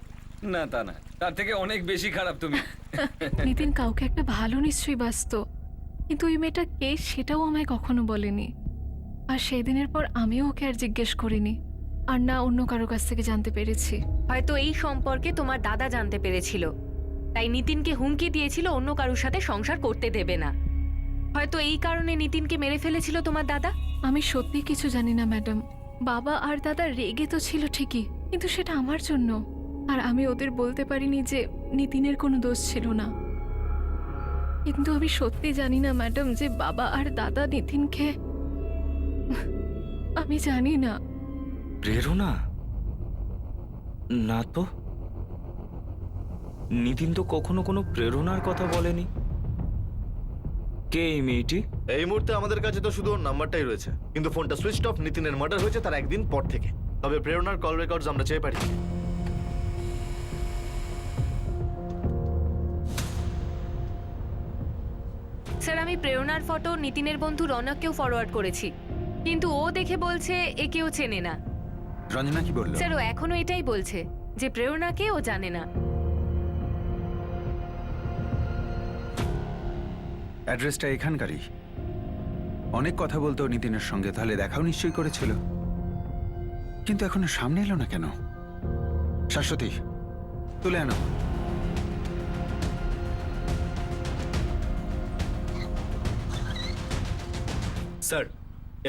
না তা না, তার থেকে অনেক বেশি খারাপ তুমি। নিতিন কাউকে একটা ভালো নিশ্চয়ই বাসতো, কিন্তু ওই মেয়েটা কে সেটাও আমায় কখনো বলেনি। আর সেই দিনের পর আমিও ওকে আর জিজ্ঞেস করিনি, আর না অন্য কারো কাছ থেকে জানতে পেরেছি। হয়তো এই সম্পর্কে তোমার দাদা জানতে পেরেছিল, তাই নিতিনকে হুমকি দিয়েছিল অন্য কারোর সাথে সংসার করতে দেবে না। হয়তো এই কারণে নিতিনকে মেরে ফেলেছিল তোমার দাদা। আমি সত্যি কিছু জানি না ম্যাডাম। বাবা আর দাদা রেগে তো ছিল ঠিকই, কিন্তু সেটা আমার জন্য, আর আমি ওদের বলতে পারিনি যে নিতিনের কোনো দোষ ছিল না। কিন্তু আমি সত্যি জানি না ম্যাডাম যে বাবা আর দাদা নিতিনকে, আমি জানি না। প্রেরণা? না তো, নিতিন তো কখনো কোনো প্রেরণার কথা বলেনি। কে এই মেয়েটি? এই মুহূর্তে আমাদের কাছে তো শুধু ওর নাম্বারটাই রয়েছে, কিন্তু ফোনটা সুইচ অফ। নিতিনের মার্ডার হয়েছে তার একদিন পর থেকে। তবে প্রেরণার কল রেকর্ডস আমরা চেয়ে পারি। স্যার, আমি প্রেরণার ফটো নিতিনের বন্ধু রনককেও ফরওয়ার্ড করেছি, কিন্তু ও দেখে বলছে একেও চেনে না। রঞ্জনা কি বললো? স্যার, ও এখনো এটাই বলছে যে প্রেরণাকে ও জানে না। অ্যাড্রেসটা এখানকারই। অনেক কথা বলতো নিতিনের সঙ্গে, তাহলে দেখাও নিশ্চয়ই করেছিল, কিন্তু এখনো সামনে এলো না কেন? শাশ্বতী, তুলে আনো। স্যার,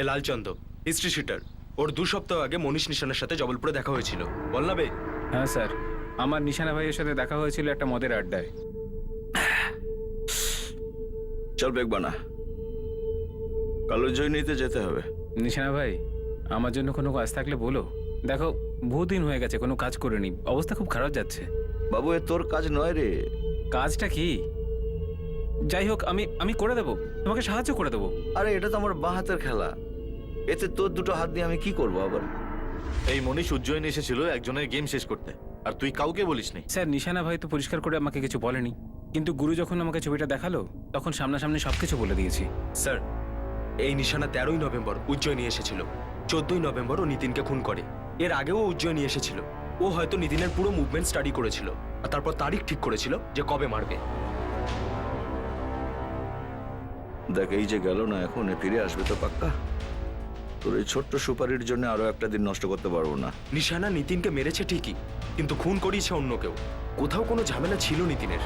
এ লালচন্দ হিস্ট্রি শিটার। ওর 2 সপ্তাহ আগে মনীষ নিশানের সাথে জবলপুরে দেখা হয়েছিল, বল না বে? হ্যাঁ স্যার, আমার নিশানা ভাইয়ের সাথে দেখা হয়েছিল একটা মদের আড্ডায়। চল বেগ বানা, কালো জয়নীতে যেতে হবে। নিশানা ভাই, আমার জন্য কোনো কাজ থাকলে বলো। দেখো, বহুদিন হয়ে গেছে কোনো কাজ করিনি, অবস্থা খুব খারাপ যাচ্ছে। বাবু, এ তোর কাজ নয় রে। কাজটা কি? যাই হোক, আমি করে দেবো, তোমাকে সাহায্য করে দেবো। আরে এটা তো আমার বাঁ হাতের খেলা, এতে তোর দুটো হাত দিয়ে আমি কি করবো আবার? এই মনীষ উজ্জয়িনী এসেছিল একজনের গেম শেষ করতে, আর তুই কাউকে বলিসনি। স্যার, নিশানা ভাই তো পরিষ্কার করে আমাকে কিছু বলেনি, কিন্তু গুরু যখন আমাকে ছবিটা দেখালো তখন সামনাসামনি সবকিছু বলে দিয়েছি। স্যার, এই নিশানা 13ই নভেম্বর উজ্জয়িনী এসেছিল। 14ই নভেম্বর ও নিতিনকে খুন করে। এর আগেও উজ্জয়িনী এসেছিল। ও হয়তো নিতিনের পুরো মুভমেন্ট স্টাডি করেছিল, আর তারপর তারিখ ঠিক করেছিল যে কবে মারবে। দেখ, এই যে গেল না, এখন ফিরে আসবে তো পাক্কা। তোর এই ছোট্ট সুপারির জন্য আরো একটা দিন নষ্ট করতে পারবো না। নিশানা নিতিনকে মেরেছে ঠিকই, কিন্তু খুন করিয়েছে অন্য কেউ। কোথাও কোনো ঝামেলা ছিল নিতিনের।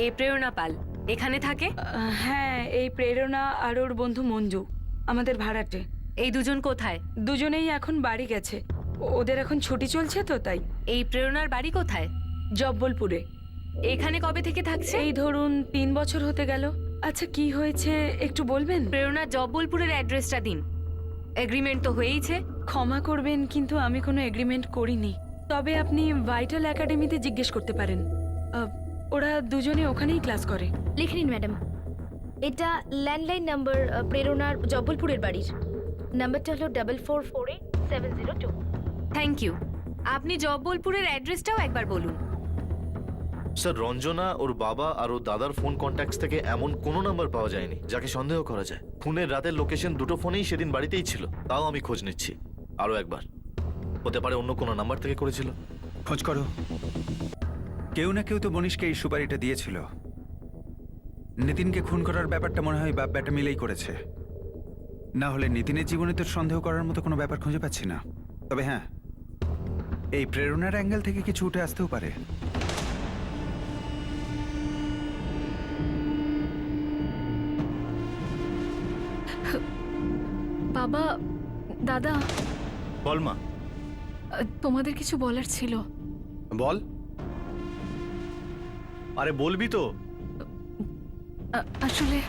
এ প্রেরণা পাল এখানে থাকে? হ্যাঁ, এই প্রেরণা আর ওর বন্ধু মঞ্জু আমাদের ভাড়াটে। এই দুজন কোথায়? দুজনেই এখন বাড়ি গেছে। ওদের এখন ছুটি চলছে তো তাই। এই প্রেরণার বাড়ি কোথায়? জব্বলপুরে। এখানে কবে থেকে থাকছে? এই ধরুন 3 বছর হতে গেল। আচ্ছা কি হয়েছে একটু বলবেন? প্রেরণা জব্বলপুরের অ্যাড্রেসটা দিন। এগ্রিমেন্ট তো হয়েইছে। ক্ষমা করবেন কিন্তু আমি কোনো এগ্রিমেন্ট করিনি। তবে আপনি ভাইটাল একাডেমিতে জিজ্ঞেস করতে পারেন। ওরা দুজনে ওখানেই ক্লাস করে। লিখে নিন ম্যাডাম। এটা ল্যান্ডলাইন নাম্বার প্রেরণার জব্বলপুরের বাড়ির। নাম্বারটা হলো 4448-702। Thank you. আপনি জব্বলপুরের অ্যাড্রেসটাও একবার বলুন। স্যার, রঞ্জনা, ওর বাবা আর ওর দাদার ফোন কন্ট্যাক্টস থেকে এমন কোনো নাম্বার পাওয়া যায়নি যাকে সন্দেহ করা যায়। খুনের রাতের লোকেশন দুটো ফোনেই সেদিন বাড়িতেই ছিল। তাও আমি খোঁজ নিচ্ছি আরও একবার। হতে পারে অন্য কোনো নাম্বার থেকে করেছিল। খোঁজ করো। কেউ না কেউ তো মনীষকে এই সুপারিটা দিয়েছিল। নিতিনকে খুন করার ব্যাপারটা মনে হয় বাপ ব্যাটা মিলেই করেছে। না হলে নিতিনের জীবনে তো সন্দেহ করার মতো কোনো ব্যাপার খুঁজে পাচ্ছি না। তবে হ্যাঁ, এই প্রেরণার অ্যাঙ্গেল থেকে কিছু উঠে আসতেও পারে। বাবা, দাদা, বল মা। তোমাদের কিছু বলার ছিল। বল। আরে বলবি তো। আসলে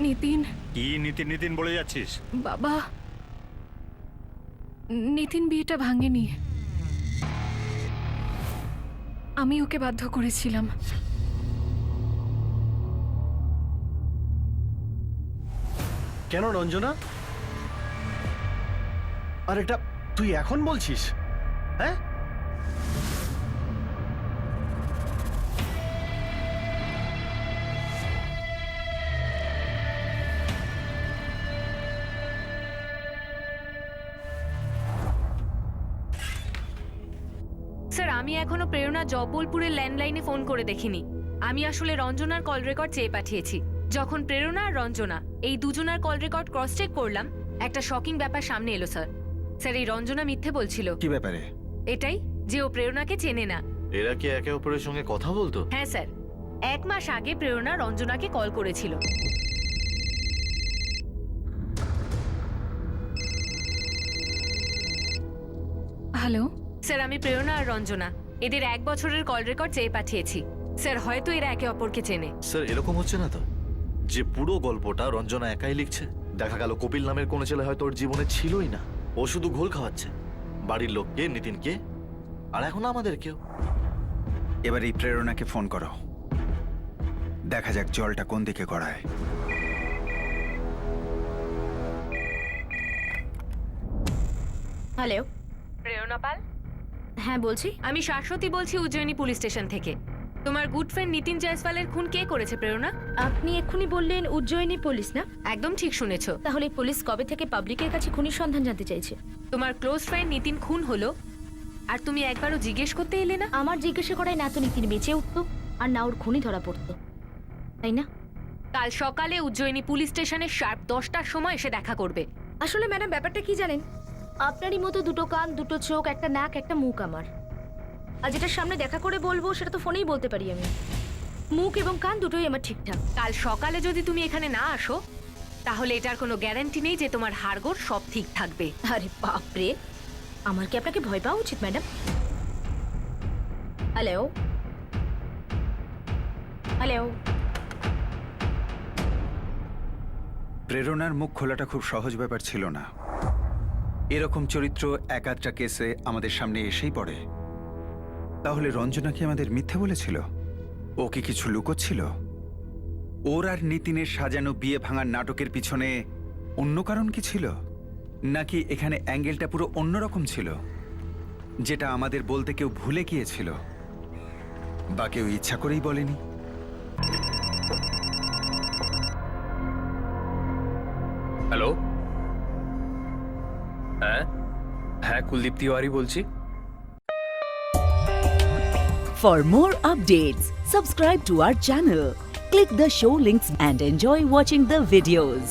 নিতিন। কি নিতিন নিতিন বলে যাচ্ছিস? বাবা, নিতিন বিয়েটা ভাঙেনি। আমি ওকে বাধ্য করেছিলাম। কেন রঞ্জনা? আর এটা তুই এখন বলছিস? হ্যাঁ, স্যার, আমি এখনো প্রেরণা জব্বলপুরের ল্যান্ডলাইনে ফোন করে দেখিনি। আমি আসলে রঞ্জনার কল রেকর্ড চেয়ে পাঠিয়েছি। যখন প্রেরণা আর রঞ্জনা এই দুজনার কল রেকর্ড ক্রস চেক করলাম, একটা শকিং ব্যাপার সামনে এলো স্যার। স্যার, এই রঞ্জনা মিথ্যে বলছিল। কি ব্যাপারে? এটাই যে ও প্রেরণাকে চেনে না। এরা কি একে অপরের সঙ্গে কথা বলতো? হ্যাঁ স্যার, 1 মাস আগে প্রেরণা রঞ্জনাকে কল করেছিল। হ্যালো স্যার, আমি প্রেরণা আর রঞ্জনা এদের 1 বছরের কল রেকর্ড চেয়ে পাঠিয়েছি। স্যার, হয়তো এরা একে অপরকে চেনে। স্যার, এরকম হচ্ছে না তো যে পুরো গল্পটা রঞ্জনা একাই লিখছে? দেখা গেল কপিল নামের কোনো ছেলে হয়তো ওর জীবনে ছিলই না। ও শুধু ঘোল খাওয়াচ্ছে বাড়ির লোককে, নিতিনকে, আর এখন আমাদেরকেও। এবার এই প্রেরণাকে ফোন করো। দেখা যাক জলটা কোন দিকে গড়ায়। হ্যালো, প্রেরণা পাল? হ্যাঁ বলছি। আমি শাশ্বতী বলছি উজ্জয়িনী পুলিশ স্টেশন থেকে। তোমার গুড ফ্রেন্ড নিতিন জয়সওয়ালের খুন কে করেছে প্রেরণা? আপনি এক্ষুনি বললেন উজ্জয়িনী পুলিশ না? একদম ঠিক শুনেছো। তাহলে পুলিশ কবে থেকে পাবলিকের কাছে খুনির সন্ধান জানতে চাইছে? তোমার ক্লোজ ফ্রেন্ড নিতিন খুন হলো আর তুমি একবারও জিজ্ঞেস করতে এলে না? আমার জিজ্ঞাসা করায় না তো নিতিন বেঁচে উঠতো আর না ওর খুনি ধরা পড়তো, তাই না? কাল সকালে উজ্জয়িনী পুলিশ স্টেশনে শার্প 10টার সময় এসে দেখা করবে। আসলে ম্যাডাম ব্যাপারটা কি জানেন, আপনারই মতো দুটো কান, দুটো চোখ, একটা নাক, একটা মুখ আমার। আর যেটার সামনে দেখা করে বলবো সেটা তো ফোনেই বলতে পারি আমি। মুখ এবং কান দুটোই আমার ঠিকঠাক। কাল সকালে যদি তুমি এখানে না আসো তাহলে এটার কোনো গ্যারান্টি নেই যে তোমার হাড়গোড় সব ঠিক থাকবে। আরে বাপরে, আমার কি আপনাকে ভয় পাওয়া উচিত ম্যাডাম? Hello hello. প্রেরণার মুখ খোলাটা খুব সহজ ব্যাপার ছিল না। এরকম চরিত্র এক আধটা কেসে আমাদের সামনে এসেই পড়ে। তাহলে রঞ্জনা কি আমাদের মিথ্যে বলেছিল? ও কি কিছু লুকোচ্ছিল? ওর আর নিতিনের সাজানো বিয়ে ভাঙার নাটকের পিছনে অন্য কারণ কি ছিল? নাকি এখানে অ্যাঙ্গেলটা পুরো অন্যরকম ছিল, যেটা আমাদের বলতে কেউ ভুলে গিয়েছিল বা কেউ ইচ্ছা করেই বলেনি? হ্যালো, হ্যাঁ হ্যাঁ, কুলদীপ তিওয়ারি বলছি। For more updates, subscribe to our channel, click the show links and enjoy watching the videos.